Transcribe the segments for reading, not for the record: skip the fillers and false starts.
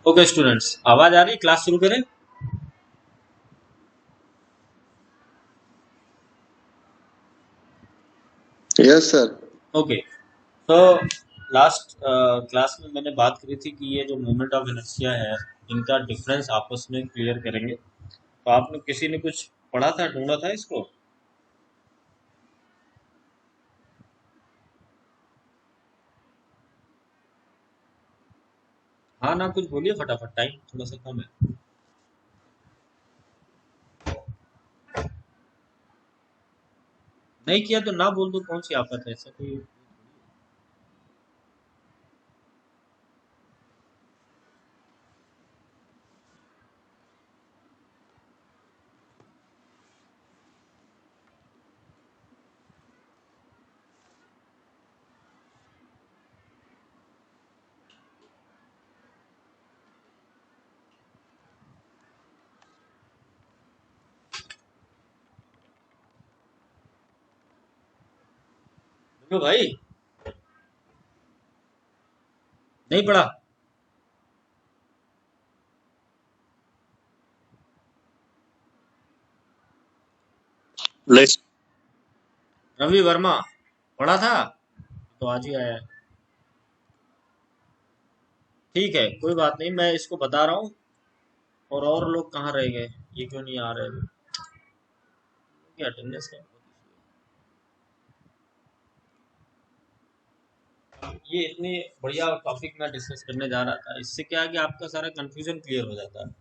Okay students, आवाज आ रही है? क्लास शुरू करें। Yes sir. ओके। तो लास्ट क्लास में मैंने बात करी थी कि ये जो मोमेंट ऑफ इनर्शिया है, इनका डिफरेंस आपस में क्लियर करेंगे। तो आपने किसी ने कुछ पढ़ा था, ढूंढा था इसको? हाँ ना, कुछ बोलिए फटाफट, टाइम थोड़ा सा कम है। नहीं किया तो ना बोल दो, कौन सी आफत है, ऐसा कोई। बोलो भाई। नहीं पढ़ा? लेट्स। रवि वर्मा पढ़ा था? तो आज ही आया है। ठीक है, कोई बात नहीं, मैं इसको बता रहा हूँ। और लोग कहाँ रह गए? ये क्यों नहीं आ रहे? क्या अटेंडेंस का बहुत issue है। ये इतनी बढ़िया टॉपिक मैं डिस्कस करने जा रहा था, इससे क्या है कि आपका सारा कंफ्यूजन क्लियर हो जाता है।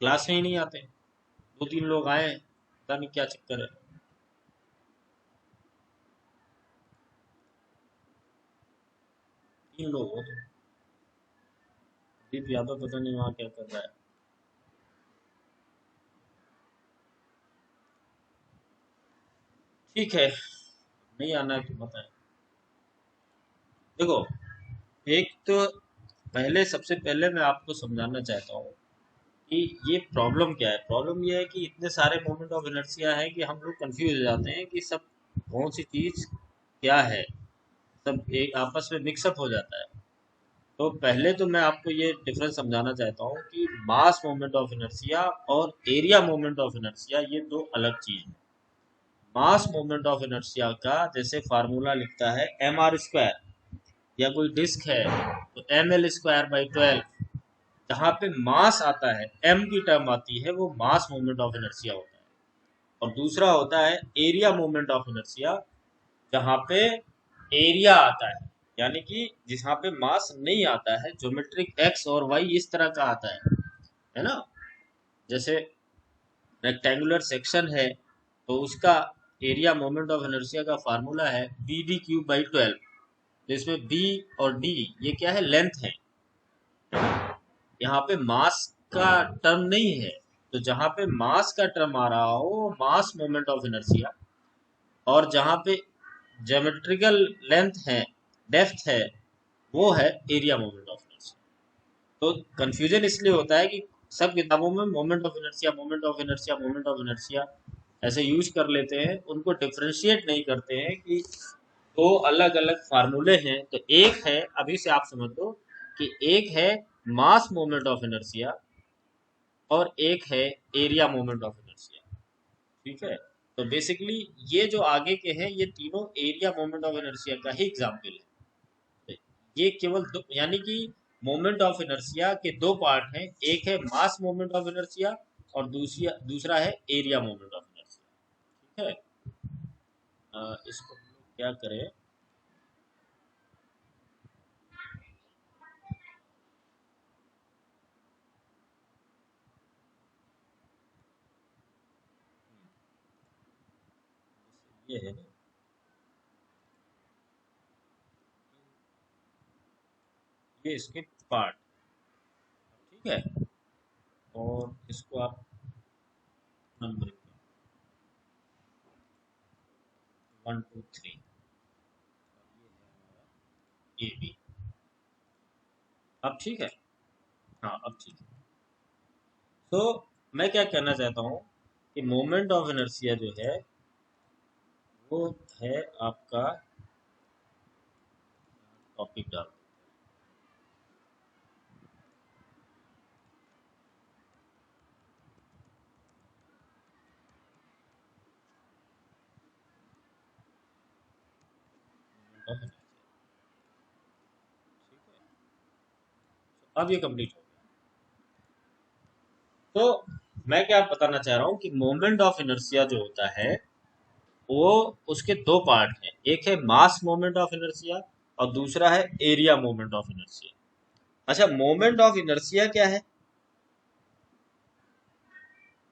क्लास में ही नहीं आते, दो तीन लोग आए, पता नहीं क्या चक्कर है। तीन लोग हो तो दीप यादव पता नहीं वहाँ क्या कर रहा है। ठीक है, नहीं आना है तो बताएं। देखो, एक तो पहले सबसे पहले मैं आपको समझाना चाहता हूँ कि ये प्रॉब्लम क्या है। प्रॉब्लम ये है कि इतने सारे मोमेंट ऑफ इनर्शिया है कि हम लोग कंफ्यूज हो जाते हैं कि सब कौन सी चीज क्या है। सब एक आपस में मिक्सअप हो जाता है। तो पहले तो मैं आपको ये डिफरेंस समझाना चाहता हूँ कि मास मोमेंट ऑफ इनर्शिया और एरिया मोमेंट ऑफ इनर्शिया ये दो अलग चीज है। मास मोमेंट ऑफ इनर्शिया का जैसे फार्मूला लिखता है mr², या कोई डिस्क है तो ml²/12। जहाँ पे मास आता है, m की टर्म आती है, वो मास मोमेंट ऑफ इनर्शिया होता है। और दूसरा होता है एरिया मोमेंट ऑफ इनर्शिया, जहाँ पे एरिया आता है, यानी कि जहाँ पे मास नहीं आता है, ज्योमेट्रिक एक्स और वाई इस तरह का आता है ना। जैसे रेक्टेंगुलर सेक्शन है तो उसका एरिया मोमेंट ऑफ इनर्शिया का फार्मूला है BD³/12। इसमें बी और डी ये क्या है, लेंथ है। यहाँ पे मास का टर्म नहीं है। तो जहाँ पे मास का टर्म आ रहा हो वो मास मोमेंट ऑफ इनर्शिया, और जहाँ पे ज्योमेट्रिकल लेंथ है, डेप्थ है, वो है एरिया मोमेंट ऑफ इनर्शिया। तो कंफ्यूजन इसलिए होता है कि सब किताबों में moment of inertia, moment of inertia, moment of inertia ऐसे यूज कर लेते हैं, उनको डिफ्रेंशिएट नहीं करते हैं कि दो अलग अलग फार्मूले हैं। तो एक है, अभी से आप समझ लो कि एक है मास मोमेंट ऑफ इनर्शिया और एक है एरिया मोमेंट ऑफ इनर्शिया। ठीक है। तो बेसिकली ये जो आगे के हैं ये तीनों एरिया मोमेंट ऑफ इनर्शिया का ही एग्जाम्पल है। ये केवल दो, यानी कि मोमेंट ऑफ इनर्शिया के दो पार्ट हैं, एक है मास मोमेंट ऑफ इनर्शिया और दूसरा है एरिया मोमेंट ऑफ इनर्शिया। ठीक है। इसको हम लोग क्या करें। ये है ना, ये इसके पार्ट। ठीक है। और इसको आप नंबर 1 2 3, ये बी। अब ठीक है। हाँ अब ठीक है। तो मैं क्या कहना चाहता हूँ कि मोमेंट ऑफ इनर्शिया जो है वो है आपका, टॉपिक डाल, अब ये कंप्लीट हो गया। तो मैं क्या बताना चाह रहा हूँ कि मोमेंट ऑफ इनर्शिया जो होता है वो उसके दो पार्ट हैं, एक है मास मोमेंट ऑफ इनर्शिया और दूसरा है एरिया मोमेंट ऑफ इनर्शिया। अच्छा, मोमेंट ऑफ इनर्शिया क्या है,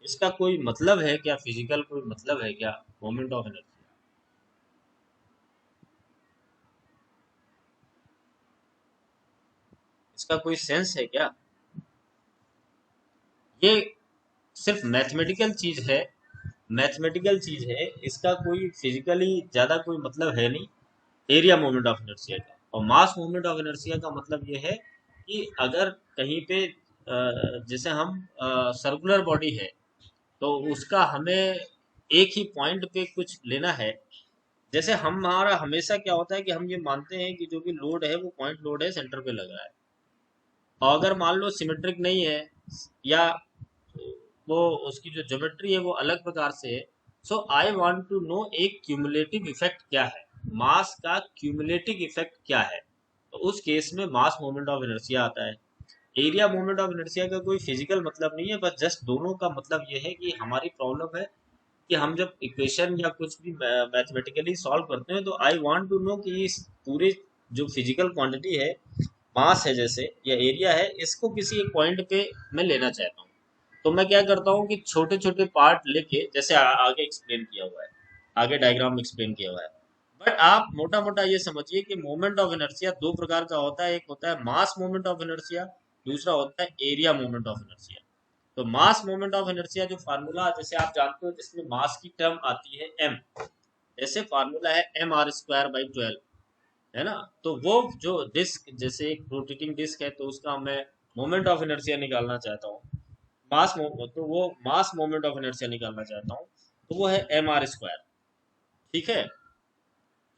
इसका कोई मतलब है क्या, फिजिकल कोई मतलब है क्या मोमेंट ऑफ इनर्शिया? इसका कोई सेंस है क्या? ये सिर्फ मैथमेटिकल चीज है, मैथमेटिकल चीज है, इसका कोई फिजिकली ज्यादा कोई मतलब है नहीं एरिया मोमेंट ऑफ इनर्शिया का। और मास मोमेंट ऑफ इनर्शिया का मतलब ये है कि अगर कहीं पे जैसे हम सर्कुलर बॉडी है तो उसका हमें एक ही पॉइंट पे कुछ लेना है। जैसे हमारा हमेशा क्या होता है कि हम ये मानते हैं कि जो भी लोड है वो पॉइंट लोड है, सेंटर पे लग रहा है। और अगर मान लो सिमेट्रिक नहीं है या वो उसकी जो ज्योमेट्री है वो अलग प्रकार से है, सो आई वांट टू नो एक क्यूमुलेटिव इफेक्ट क्या है, मास का क्यूमुलेटिव इफेक्ट क्या है। तो उस केस में मास मोमेंट ऑफ इनर्शिया आता है। एरिया मोमेंट ऑफ इनर्शिया का कोई फिजिकल मतलब नहीं है, बस जस्ट दोनों का मतलब ये है कि हमारी प्रॉब्लम है कि हम जब इक्वेशन या कुछ भी मैथमेटिकली सॉल्व करते हैं तो आई वांट टू नो कि इस पूरे जो फिजिकल क्वांटिटी है, मास है जैसे या एरिया है, इसको किसी एक पॉइंट पे मैं लेना चाहता हूँ। तो मैं क्या करता हूँ कि छोटे छोटे पार्ट लेके, जैसे आगे एक्सप्लेन किया हुआ है, आगे डायग्राम में एक्सप्लेन किया हुआ है। बट आप मोटा मोटा ये समझिए कि मोमेंट ऑफ इनर्शिया दो प्रकार का होता है, एक होता है मास मोमेंट ऑफ इनर्शिया, दूसरा होता है एरिया मोमेंट ऑफ इनर्शिया। तो मास मोमेंट ऑफ इनर्शिया जो फार्मूला जैसे आप जानते हो जिसमें मास की टर्म आती है एम, जैसे फार्मूला है mr²/12, है ना। तो वो जो डिस्क, जैसे एक रोटेटिंग डिस्क है तो उसका मैं मोमेंट ऑफ इनर्शिया निकालना चाहता हूँ, तो वो मास मोमेंट ऑफ इनर्शिया निकालना चाहता हूँ, तो वो है mr²। ठीक है,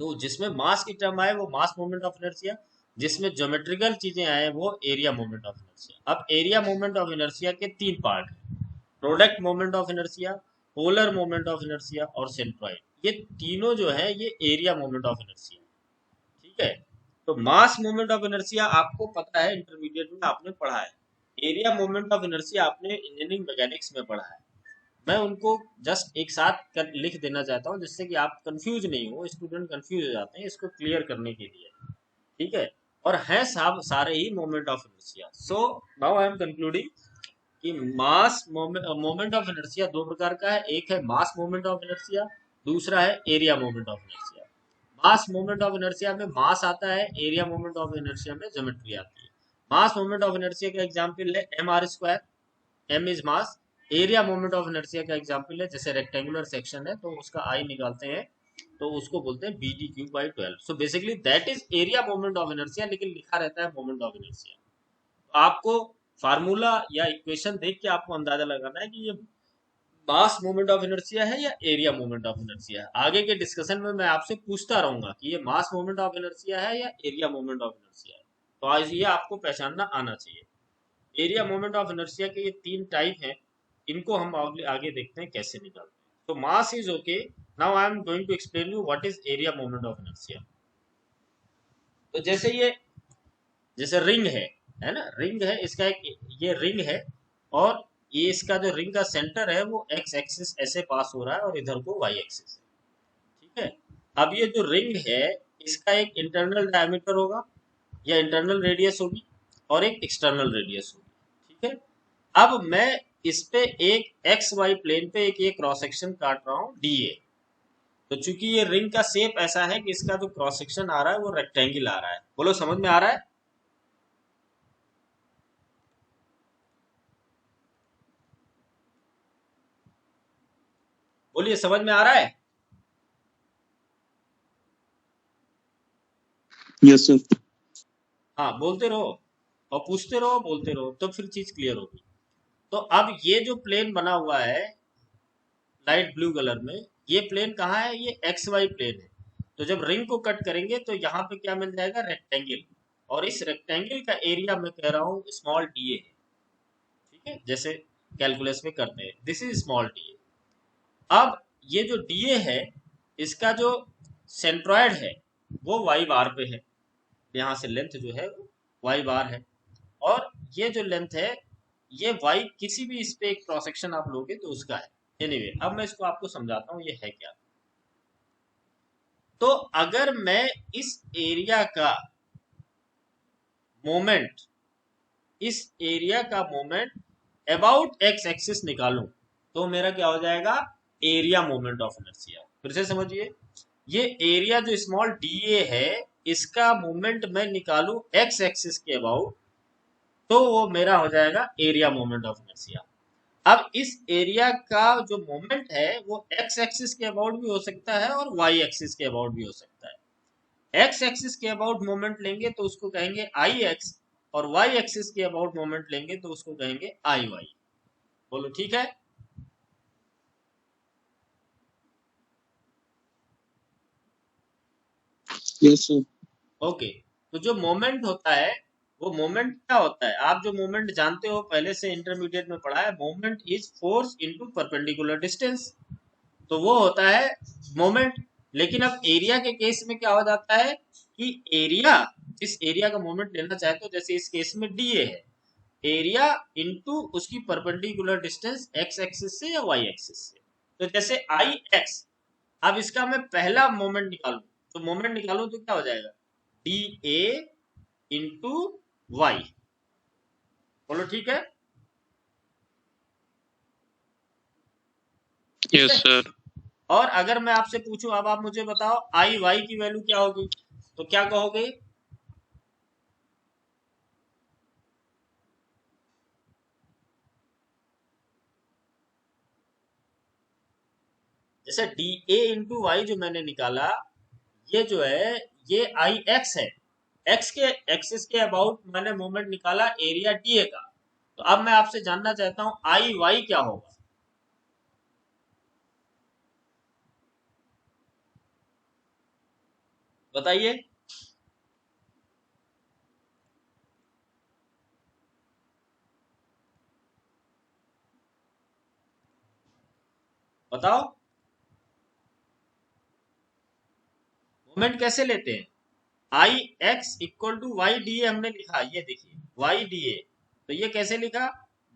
तो जिसमें मास की टर्म आए वो मास मोमेंट ऑफ इनर्शिया, जिसमें ज्योमेट्रिकल चीजें आए वो एरिया मोमेंट ऑफ इनर्शिया। अब एरिया मोमेंट ऑफ इनर्शिया के तीन पार्ट हैं, product moment of inertia, polar moment of inertia और सेंट्रॉइड। ये तीनों जो है ये एरिया मोमेंट ऑफ इनर्शिया। ठीक है, तो मास मोमेंट ऑफ इनर्शिया आपको पता है, इंटरमीडिएट में आपने पढ़ा है। एरिया मोमेंट ऑफ इनर्शिया आपने इंजीनियरिंग मैकेनिक्स में पढ़ा है। मैं उनको जस्ट एक साथ लिख देना चाहता हूँ जिससे कि आप कंफ्यूज नहीं हो, स्टूडेंट कंफ्यूज हो जाते हैं इसको क्लियर करने के लिए। ठीक है, और हैं सब सारे ही moment of inertia. So now I am concluding कि मास मोमेंट ऑफ इनर्शिया दो प्रकार का है, एक है मास मोमेंट ऑफ इनर्शिया, दूसरा है area moment of inertia. Mass moment of inertia में मास आता है, एरिया मोमेंट ऑफ इनर्शिया में ज्योमेट्री आती है। मास मोमेंट ऑफ इनर्शिया का एग्जांपल है mr², m is mass. Area moment of inertia का एग्जांपल है, जैसे रेक्टेंगुलर सेक्शन है तो उसका आई निकालते हैं तो उसको बोलते हैं bd³/12। So basically that is area moment of inertia, लेकिन लिखा रहता है मोमेंट ऑफ इनर्शिया। तो आपको फार्मूला या इक्वेशन देख के आपको अंदाजा लगाना है कि ये मास मोमेंट ऑफ इनर्शिया है या एरिया मोमेंट ऑफ इनर्शिया है। आगे के डिस्कशन में मैं आपसे पूछता रहूंगा कि ये मास मोमेंट ऑफ इनर्शिया है या एरिया मोमेंट ऑफ इनर्शिया है। तो आज ये आपको पहचानना आना चाहिए। एरिया मोमेंट ऑफ इनर्शिया के ये तीन टाइप हैं, इनको हम आगे आगे देखते हैं कैसे निकालते हैं। तो mass is okay, now I am going to explain you what is area moment of inertia. तो जैसे ये, जैसे रिंग है ना, रिंग है, इसका एक ये रिंग है, और ये इसका जो रिंग का सेंटर है वो एक्स एक्सिस ऐसे पास हो रहा है और इधर को वाई एक्सिस है। ठीक है, अब ये जो रिंग है इसका एक इंटरनल डायमीटर होगा या इंटरनल रेडियस होगी और एक एक्सटर्नल रेडियस होगी। ठीक है, अब मैं इस पे एक एक्स वाई प्लेन पे एक ये क्रॉस सेक्शन काट रहा हूँ डीए। तो चूंकि ये रिंग का शेप ऐसा है कि इसका जो क्रॉस सेक्शन आ रहा है वो रेक्टेंगल आ रहा है। बोलो समझ में आ रहा है? बोलिए समझ में आ रहा है? Yes sir. हाँ बोलते रहो और पूछते रहो, बोलते रहो, तो फिर चीज क्लियर होगी। तो अब ये जो प्लेन बना हुआ है लाइट ब्लू कलर में, ये प्लेन कहाँ है, ये एक्स वाई प्लेन है। तो जब रिंग को कट करेंगे तो यहाँ पे क्या मिल जाएगा, रेक्टेंगल। और इस रेक्टेंगल का एरिया मैं कह रहा हूँ स्मॉल डी है। ठीक है, जैसे कैलकुलस में करते हैं, दिस इज स्मॉल डी। अब ये जो डी है इसका जो सेंट्रॉयड है वो वाई बार पे है, यहाँ से लेंथ जो है वाई बार है। और ये जो लेंथ है ये y किसी भी इस पे एक क्रॉस सेक्शन आप लोगे तो उसका है। एनीवे अब मैं इसको आपको समझाता हूँ ये है क्या। तो अगर मैं इस एरिया का मोमेंट अबाउट एक्स एक्सिस निकालूं तो मेरा क्या हो जाएगा, एरिया मोमेंट ऑफ इनर्शिया। फिर से समझिए, ये एरिया जो स्मॉल डी है इसका मोमेंट मैं निकालूं एक्स एक्सिस के अबाउट तो वो मेरा हो जाएगा एरिया मोमेंट ऑफ इनर्शिया। अब इस एरिया का जो मोमेंट है वो एक्स एक्सिस के अबाउट भी हो सकता है और वाई एक्सिस के अबाउट भी हो सकता है। एक्स एक्सिस के अबाउट मोमेंट लेंगे तो उसको कहेंगे आई एक्स, और वाई एक्सिस के अबाउट मोमेंट लेंगे तो उसको कहेंगे आई वाई। बोलो ठीक है। Yes sir. ओके, तो जो मोमेंट होता है वो मोमेंट क्या होता है, आप जो मोमेंट जानते हो पहले से इंटरमीडिएट में पढ़ा है, moment is force into perpendicular distance. तो वो होता है मोमेंट। लेकिन अब एरिया के केस में क्या हो जाता है कि एरिया, जिस एरिया का मोमेंट लेना चाहते हो, जैसे इस केस में डी है, एरिया इनटू उसकी परपेंडिकुलर डिस्टेंस एक्स एक्सिस से या वाई एक्सिस से। तो जैसे आई एक्स, अब इसका मैं पहला मोमेंट निकालू, तो मोमेंट निकालू तो क्या हो जाएगा, डी ए इंटू वाई। बोलो ठीक है। ठीक यस है। सर। और अगर मैं आपसे पूछूं, अब आप मुझे बताओ आई वाई की वैल्यू क्या होगी, तो क्या कहोगे, जैसे डी ए इंटू वाई जो मैंने निकाला, ये जो है ये आई एक्स है, एक्स के एक्सिस के अबाउट मैंने मोमेंट निकाला एरिया डी ए का। तो अब मैं आपसे जानना चाहता हूं आई वाई क्या होगा, बताइए। बताओ मोमेंट कैसे लेते हैं, I X equal to Y D A हमने लिखा, ये देखिए वाई डी ए, तो ये कैसे लिखा,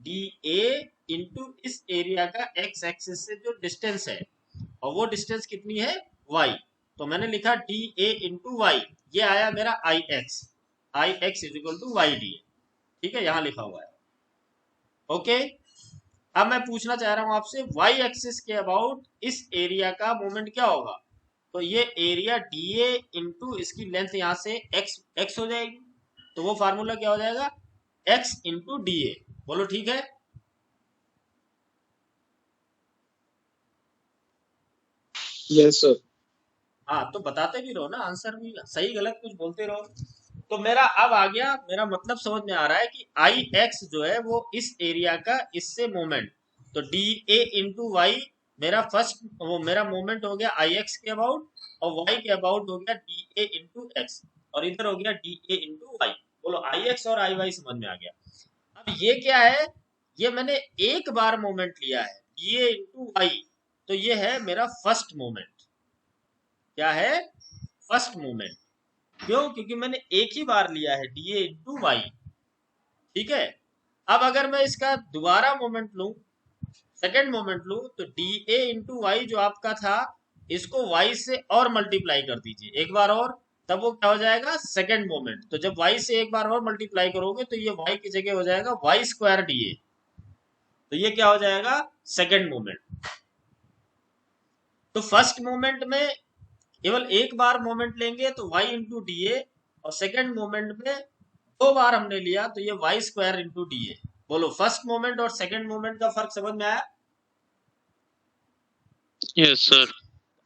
डी ए इंटू इस एरिया का एक्स एक्सिस से जो डिस्टेंस है, और वो डिस्टेंस कितनी है वाई, तो मैंने लिखा डी ए इंटू वाई, ये आया मेरा I X is equal to Y D A. ठीक है, यहाँ लिखा हुआ है। ओके, अब मैं पूछना चाह रहा हूं आपसे वाई एक्सिस के अबाउट इस एरिया का मोमेंट क्या होगा, तो ये एरिया डी ए इंटू इसकी लेंथ यहां से एक्स एक्स हो जाएगी, तो वो फार्मूला क्या हो जाएगा, एक्स इंटू डी ए। बोलो ठीक है। Yes sir. हाँ तो बताते भी रहो ना, आंसर भी सही गलत कुछ बोलते रहो। तो मेरा अब आ गया, मेरा मतलब समझ में आ रहा है कि आई एक्स जो है वो इस एरिया का इससे मोमेंट, तो डी ए इंटू वाई मेरा फर्स्ट, वो मेरा मोमेंट हो गया आई एक्स के अबाउट, और वाई के अबाउट हो गया डी ए इंटू एक्स, और इधर हो गया डी ए इंटू वाई। बोलो आई एक्स और आई वाई समझ में आ गया। अब ये क्या है, ये मैंने एक बार मोमेंट लिया है डी ए इंटू वाई, तो ये है मेरा फर्स्ट मोमेंट। क्या है, फर्स्ट मोमेंट। क्यों, क्योंकि मैंने एक ही बार लिया है डी ए इंटू वाई। ठीक है। अब अगर मैं इसका दोबारा मोमेंट लूं, सेकेंड मोमेंट लूं, तो डी ए इंटू वाई जो आपका था, इसको वाई से और मल्टीप्लाई कर दीजिए एक बार और, तब वो क्या हो जाएगा, सेकेंड मोमेंट। तो जब वाई से एक बार और मल्टीप्लाई करोगे तो ये वाई की जगह हो जाएगा वाई स्क्वायर डी ए, तो ये क्या हो जाएगा, सेकेंड मोमेंट। तो फर्स्ट मोमेंट में केवल एक बार मोमेंट लेंगे तो y इंटू डी ए, और सेकेंड मोमेंट में दो बार हमने लिया तो ये Y square into D A. बोलो फर्स्ट मोमेंट और सेकेंड मोमेंट का फर्क समझ में आया। Yes sir.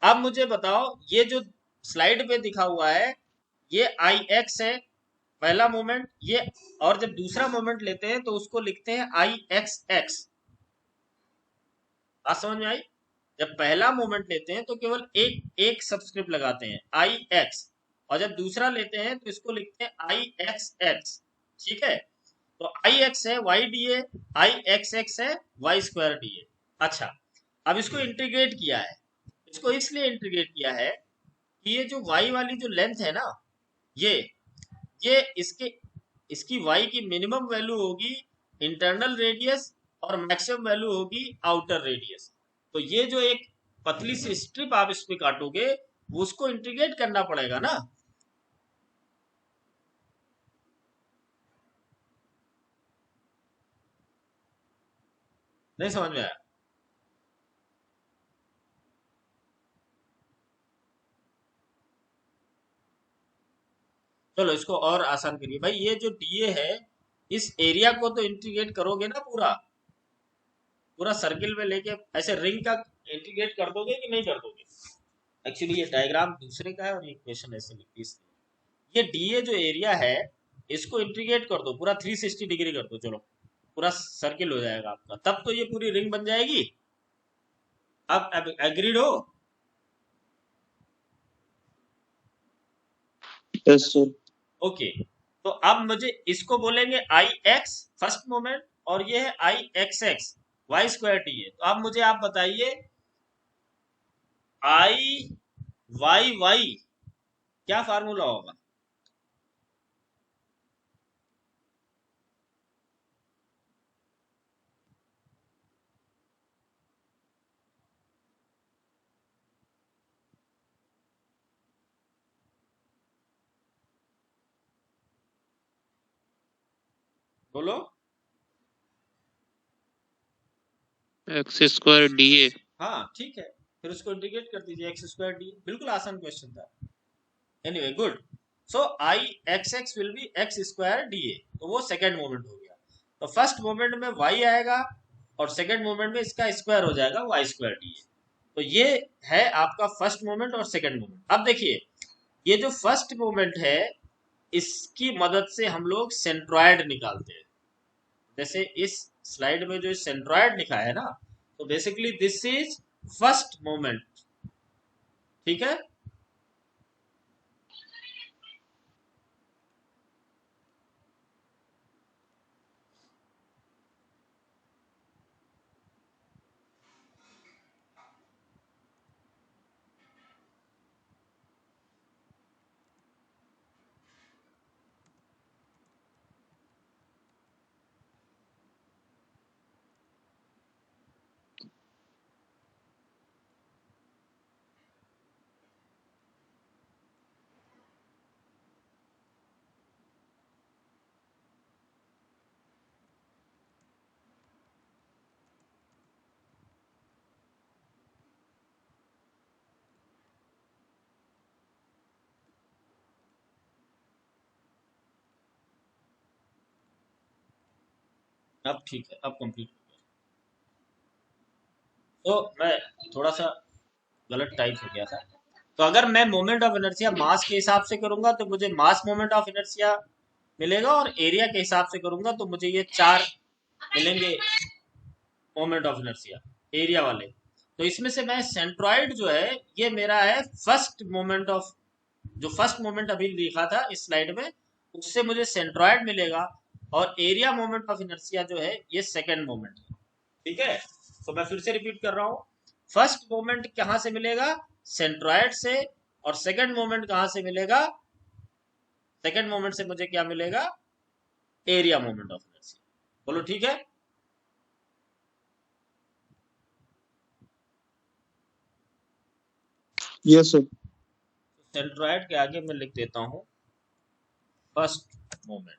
अब मुझे बताओ, ये जो स्लाइड पे दिखा हुआ है ये आई एक्स है पहला मोमेंट, ये, और जब दूसरा मोमेंट लेते हैं तो उसको लिखते हैं आई एक्स एक्स। बात समझ में आई। जब पहला मोमेंट लेते हैं तो केवल एक एक सबस्क्रिप्ट लगाते हैं आई एक्स, और जब दूसरा लेते हैं तो इसको लिखते हैं आई एक्स एक्स। ठीक है, तो आई एक्स है Y D A, I X X है वाई स्क्वायर डी ए। अच्छा, अब इसको इंटीग्रेट किया है, इसको इसलिए इंटीग्रेट किया है कि ये जो वाई वाली जो लेंथ है ना, ये ये इसके इसकी y की मिनिमम वैल्यू होगी इंटरनल रेडियस और मैक्सिमम वैल्यू होगी आउटर रेडियस। तो ये जो एक पतली सी स्ट्रिप आप इस पे काटोगे, वो उसको इंटीग्रेट करना पड़ेगा ना। नहीं समझ में आया? चलो इसको और आसान करिए भाई। ये जो डीए है, इस एरिया को तो इंटीग्रेट करोगे ना, पूरा पूरा सर्किल में लेके ऐसे रिंग का इंटीग्रेट कर दोगे कि नहीं कर दोगे? एक्चुअली ये डायग्राम दूसरे का है और ये क्वेश्चन ऐसे लिखी है। ये डीए जो एरिया है, इसको इंटीग्रेट कर दो, पूरा 360 डिग्री कर दो, चलो पूरा सर्किल हो जाएगा आपका, तब तो ये पूरी रिंग बन जाएगी। अब एग्रीड हो? Yes sir. ओके, तो अब मुझे इसको बोलेंगे आई एक्स फर्स्ट मोमेंट, और ये है I X X Y square T है। तो अब मुझे आप बताइए आई वाई वाई क्या फार्मूला होगा? बोलो। X square D A. हाँ ठीक है, फिर उसको इंटीग्रेट कर दीजिए, एक्स स्क्वायर डी, बिल्कुल आसान क्वेश्चन था। Anyway good. So I X x will be x square D ए, तो वो सेकेंड मोमेंट हो गया। तो फर्स्ट मोमेंट में वाई आएगा और सेकेंड मोमेंट में इसका स्क्वायर हो जाएगा वाई स्क्वायर डी ए। तो ये है आपका फर्स्ट मोमेंट और सेकेंड मोमेंट। अब देखिए, ये जो फर्स्ट मोमेंट है, इसकी मदद से हम लोग सेंट्रॉयड निकालते हैं। जैसे इस स्लाइड में जो सेंट्रॉयड लिखा है ना, तो basically this is first moment. ठीक है, अब ठीक है, अब कंप्लीट हो गया। तो मैं थोड़ा सा गलत टाइप हो गया था। तो अगर मैं मोमेंट ऑफ इनर्शिया मास के हिसाब से करूंगा तो मुझे मास मोमेंट ऑफ इनर्शिया मिलेगा, और एरिया के हिसाब से करूंगा तो मुझे ये चार मिलेंगे मोमेंट ऑफ इनर्शिया एरिया वाले। तो इसमें से मैं सेंट्रॉइड जो है, ये मेरा है फर्स्ट मोमेंट ऑफ, जो फर्स्ट मोमेंट अभी लिखा था इस स्लाइड में, उससे मुझे सेंट्रॉइड मिलेगा। और एरिया मोमेंट ऑफ इनर्शिया जो है, ये सेकेंड मोमेंट है। ठीक है, तो मैं फिर से रिपीट कर रहा हूं। फर्स्ट मोमेंट कहां से मिलेगा? सेंट्रॉइड से। और सेकेंड मोमेंट कहां से मिलेगा? सेकेंड मोमेंट से मुझे क्या मिलेगा? Area moment of inertia. बोलो ठीक है। Yes sir. सेंट्रॉइड के आगे मैं लिख देता हूं फर्स्ट मोमेंट।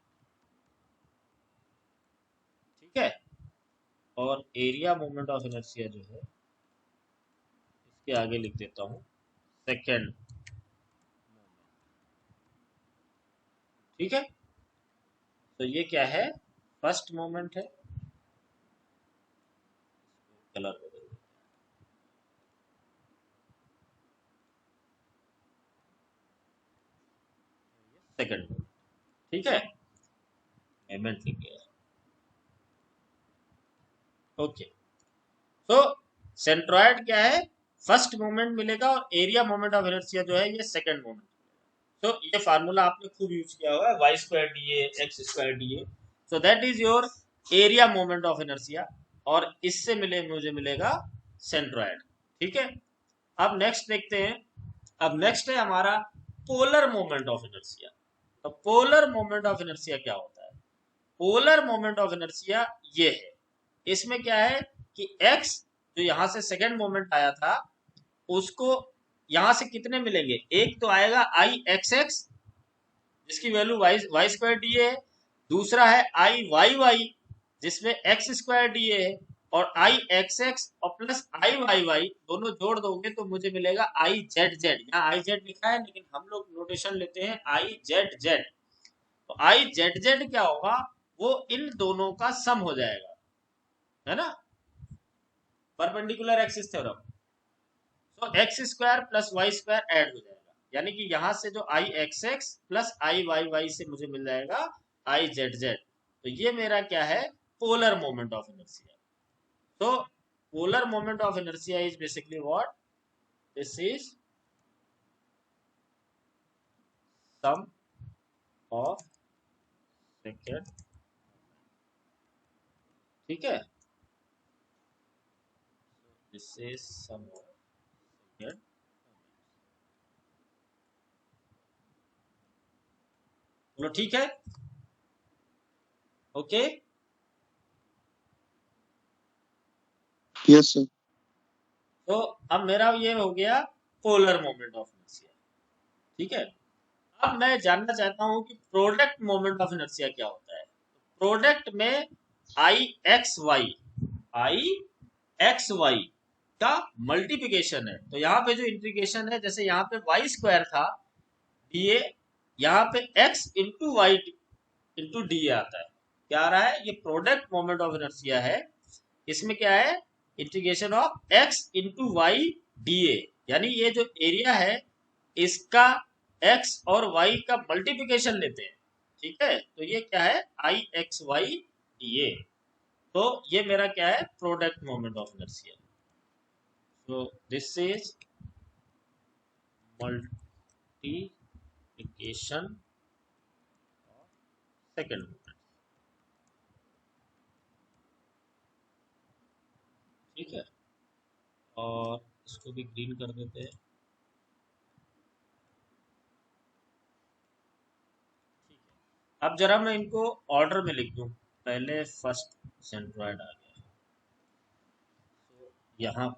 ठीक है, और एरिया मोमेंट ऑफ इनर्शिया जो है, इसके आगे लिख देता हूं सेकेंड। ठीक है, तो ये क्या है? फर्स्ट मोमेंट है। कलर बदल, सेकेंड मोमेंट। ठीक है, मोमेंट लिख गया। ओके, तो सेंट्रॉइड क्या है? फर्स्ट मोमेंट मिलेगा, और एरिया मोमेंट ऑफ इनर्शिया जो है, ये सेकेंड मोमेंट। तो ये फार्मूला आपने खूब यूज किया हुआ है, Y square D A X square D A. So that is your area moment of inertia, और इससे मिले मुझे मिलेगा सेंट्रॉइड। ठीक है, अब नेक्स्ट देखते हैं। अब नेक्स्ट है हमारा पोलर मोमेंट ऑफ इनर्शिया। तो पोलर मोमेंट ऑफ इनर्शिया क्या होता है? पोलर मोमेंट ऑफ इनर्शिया ये है। इसमें क्या है कि x जो यहां से सेकेंड मोमेंट आया था उसको यहां से कितने मिलेंगे, एक तो आएगा आई एक्स एक्स जिसकी वैल्यू वाई स्क्वायर डी है, दूसरा है आई वाई वाई जिसमें एक्स स्क्वायर डी है, और आई एक्स एक्स और प्लस आई वाई वाई दोनों जोड़ दोगे तो मुझे मिलेगा आई जेड जेड। यहाँ आई जेड लिखा है लेकिन हम लोग नोटेशन लेते हैं आई जेड जेड। तो आई जेड जेड क्या होगा, वो इन दोनों का सम हो जाएगा, है ना, परपेंडिकुलर एक्सिस थ्योरम। तो X square plus Y square add हो जाएगा, यानी कि यहां से जो I X X plus I Y Y से मुझे मिल जाएगा आई जेड जेड। तो ये मेरा क्या है, पोलर मोमेंट ऑफ इनर्शिया। तो polar moment of inertia is basically what, this is sum of second, ठीक है, this is sum of second. चलो ठीक है, ओके। Yes sir. तो अब मेरा ये हो गया पोलर मोमेंट ऑफ इनर्शिया, ठीक है। अब मैं जानना चाहता हूं कि प्रोडक्ट मोमेंट ऑफ इनर्शिया क्या होता है। प्रोडक्ट में आई एक्स वाई का मल्टीप्लिकेशन है। तो यहाँ पे जो इंटीग्रेशन है, जैसे यहाँ पे वाई स्क्वायर था डीए, यहाँ पे X into Y into D आता है। क्या आ रहा है, ये प्रोडक्ट मोमेंट ऑफ इनर्शिया है। इसमें क्या है, integration of X into Y D A, यानी ये जो एरिया है इसका एक्स और वाई का मल्टीप्लिकेशन लेते हैं, ठीक है। तो ये क्या है, आई एक्स वाई डी ए। तो ये मेरा क्या है, प्रोडक्ट मोमेंट ऑफ इनर्शिया। तो this is multiplication second moment, ठीक है। और इसको भी ग्रीन कर देते हैं, ठीक है। अब जरा मैं इनको ऑर्डर में लिख दूं, पहले फर्स्ट सेंट्रॉइड आ गया, तो यहाँ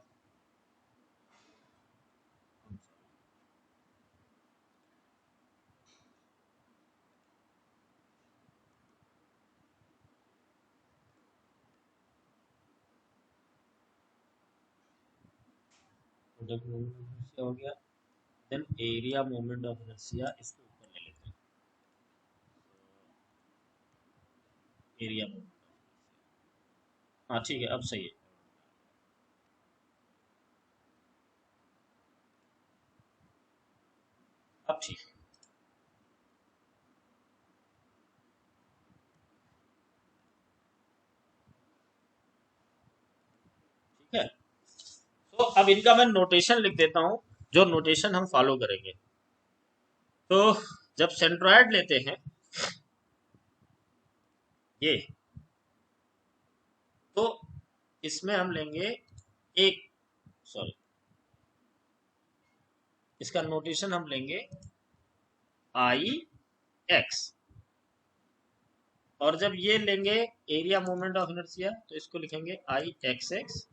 प्रोडक्ट मोमेंट ऑफ इनर्शिया हो गया। Then area moment of inertia, इसको ऊपर ले लेते हैं, एरिया मोमेंट, हाँ ठीक है, अब सही है। अब ठीक है, ठीक है। तो अब इनका मैं नोटेशन लिख देता हूं, जो नोटेशन हम फॉलो करेंगे। तो जब सेंट्रॉइड लेते हैं ये, तो इसमें हम लेंगे एक, सॉरी, इसका नोटेशन हम लेंगे आई एक्स, और जब ये लेंगे एरिया मोमेंट ऑफ इनर्शिया तो इसको लिखेंगे आई एक्स एक्स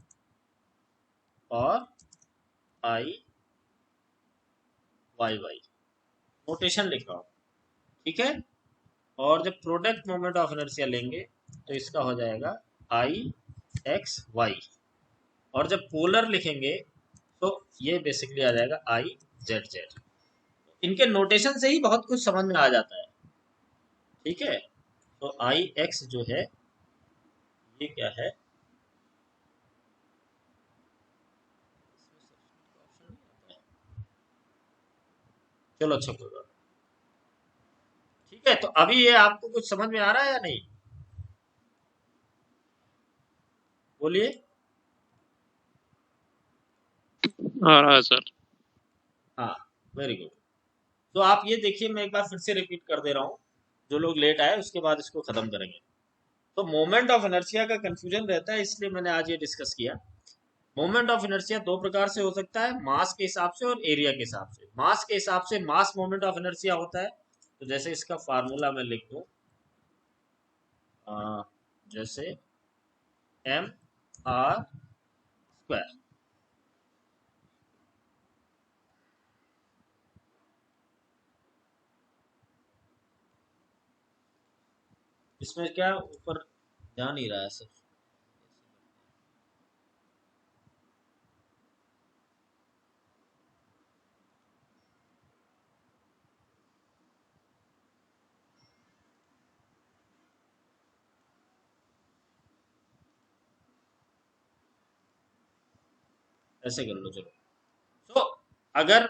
और आई वाई वाई, नोटेशन लिख रहा हूं, ठीक है। और जब प्रोडक्ट मोमेंट ऑफ इनर्शिया लेंगे तो इसका हो जाएगा आई एक्स वाई, और जब पोलर लिखेंगे तो ये बेसिकली आ जाएगा आई जेड जेड। इनके नोटेशन से ही बहुत कुछ समझ में आ जाता है, ठीक है। तो आई एक्स जो है ये क्या है, चलो अच्छा कोई बात, ठीक है। तो अभी ये आपको कुछ समझ में आ रहा है या नहीं, बोलिए। आ रहा है सर। हाँ, वेरी गुड। तो आप ये देखिए, मैं एक बार फिर से रिपीट कर दे रहा हूँ, जो लोग लेट आए उसके बाद इसको खत्म करेंगे। तो मोमेंट ऑफ इनर्शिया का कंफ्यूजन रहता है, इसलिए मैंने आज ये डिस्कस किया। मोमेंट ऑफ इनर्शिया दो प्रकार से हो सकता है, मास के हिसाब से और एरिया के हिसाब से। मास के हिसाब से मास मोमेंट ऑफ इनर्शिया होता है, तो जैसे इसका फार्मूला मैं लिख दूं, जैसे एम आर स्क्वायर। इसमें क्या ऊपर जा नहीं रहा है सर। ऐसे कर लो चलो। तो अगर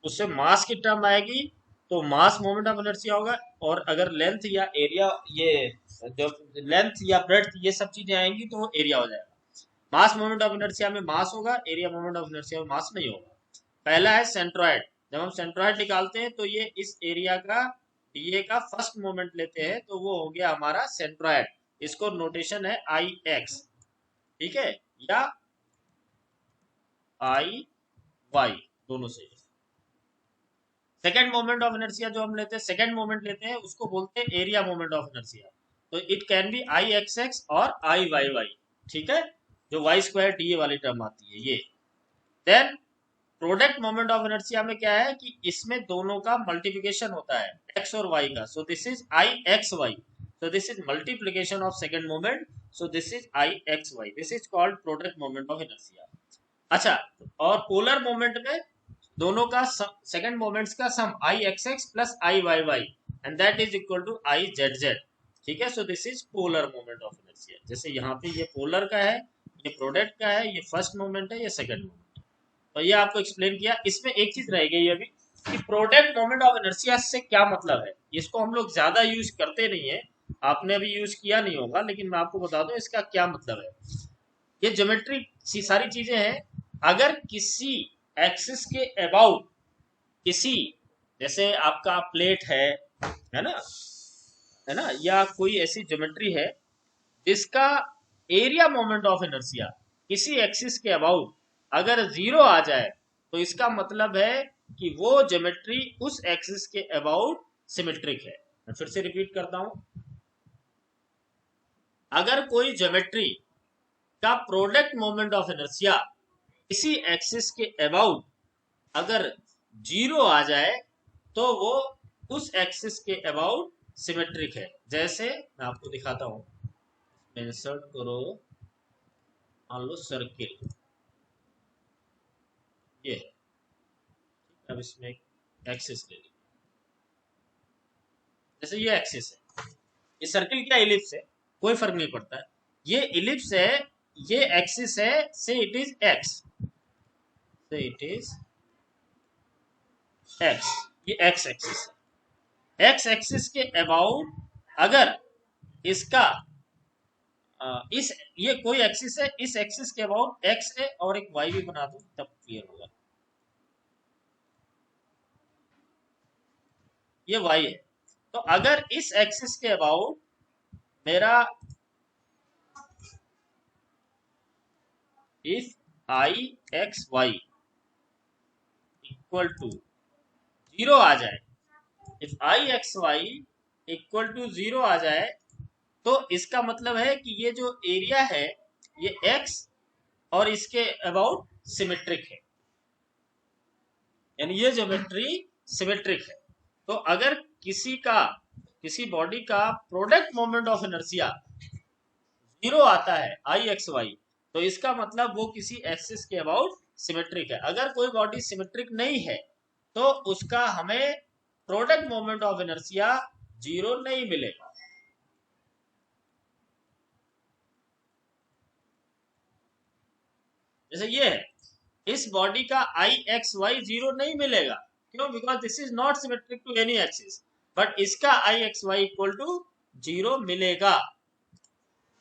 उससे मास की टर्म आएगी तो मास मोमेंट ऑफ इनर्शिया होगा, और अगर लेंथ या एरिया, ये जब लेंथ या ब्रेड्थ ये सब चीजें आएंगी तो वो एरिया हो जाएगा। मास मोमेंट ऑफ इनर्शिया में मास होगा, एरिया मोमेंट ऑफ इनर्शिया में मास नहीं होगा। पहला है सेंट्रॉइड। जब हम सेंट्रॉइड निकालते हैं तो ये इस एरिया का ये का फर्स्ट मोमेंट लेते हैं तो वो हो गया हमारा सेंट्रॉइड। इसको नोटेशन है आई एक्स, ठीक है, या आई वाई, दोनों से। सेकेंड मोमेंट ऑफ इनर्शिया जो हम लेते हैं, सेकेंड मोमेंट लेते हैं, उसको बोलते हैं एरिया मोमेंट ऑफ इनर्शिया। तो it can be I X X और आई वाई वाई, ठीक है, जो वाई स्क्वायर टी वाली टर्म आती है ये। Then product moment of inertia में क्या है कि इसमें दोनों का मल्टीप्लिकेशन होता है, एक्स और वाई का। So this is I X Y, so this is multiplication of second moment, so this is I X Y, this is called product moment of inertia. अच्छा, और पोलर मोमेंट में दोनों का second moments का sum I X X plus I Y Y, and that is equal to I Z Z, ठीक है। So this is polar moment of inertia. जैसे यहाँ पे ये पोलर का है, ये प्रोडक्ट का है, ये फर्स्ट मोमेंट है, ये सेकंड मोमेंट। तो ये आपको एक्सप्लेन किया। इसमें एक चीज रह गई अभी कि प्रोडक्ट मोमेंट ऑफ इनर्शिया से क्या मतलब है। इसको हम लोग ज्यादा यूज करते नहीं है, आपने अभी यूज किया नहीं होगा, लेकिन मैं आपको बता दूं इसका क्या मतलब है। ये ज्योमेट्री सी सारी चीजें हैं। अगर किसी एक्सिस के अबाउट किसी, जैसे आपका प्लेट है ना, है ना, या कोई ऐसी ज्योमेट्री है जिसका एरिया मोमेंट ऑफ इनर्शिया किसी एक्सिस के अबाउट अगर जीरो आ जाए तो इसका मतलब है कि वो ज्योमेट्री उस एक्सिस के अबाउट सिमेट्रिक है। मैं फिर से रिपीट करता हूं। अगर कोई ज्योमेट्री का प्रोडक्ट मोमेंट ऑफ इनर्शिया किसी एक्सिस के अबाउट अगर जीरो आ जाए तो वो उस एक्सिस के अबाउट सिमेट्रिक है। जैसे मैं आपको दिखाता हूं, इंसर्ट करो, मान लो सर्किल, ये है। अब इसमें एक्सिस ले ली, जैसे ये एक्सिस है, ये सर्किल क्या इलिप्स है, कोई फर्क नहीं पड़ता है। ये इलिप्स है, ये एक्सिस है, से इट इज एक्स, से इट इज एक्स, ये एक्स एक्सिस है। एक्स एक्सिस के अबाउट अगर इसका इस ये कोई एक्सिस है, इस एक्सिस के अबाउट एक्स है, और एक वाई भी बना दो तब क्लियर होगा। ये वाई है। तो अगर इस एक्सिस के अबाउट मेरा if I X Y equal to zero आ जाए, if I X Y equal to zero आ जाए तो इसका मतलब है कि ये जो एरिया है ये एक्स और इसके अबाउट सिमेट्रिक है, यानी ये ज्योमेट्री सिमेट्रिक है। तो अगर किसी बॉडी का product moment of inertia zero आता है आई एक्स वाई, तो इसका मतलब वो किसी एक्सिस के अबाउट सिमेट्रिक है। अगर कोई बॉडी सिमेट्रिक नहीं है तो उसका हमें product moment of inertia zero नहीं मिलेगा। जैसे ये है, इस बॉडी का आई एक्स वाई जीरो नहीं मिलेगा, क्यों? Because this is not symmetric to any axis. But इसका I X Y equal to zero मिलेगा।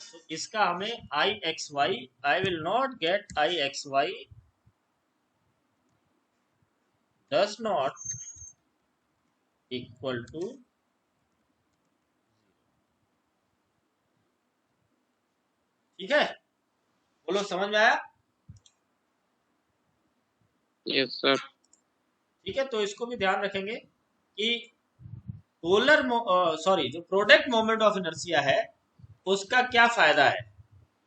तो इसका हमें I X Y, I will not get I X Y does not equal to, ठीक है, बोलो समझ में आया? Yes sir. ठीक है, तो इसको भी ध्यान रखेंगे कि पोलर सॉरी जो प्रोडक्ट मोमेंट ऑफ इनर्शिया है उसका क्या फायदा है,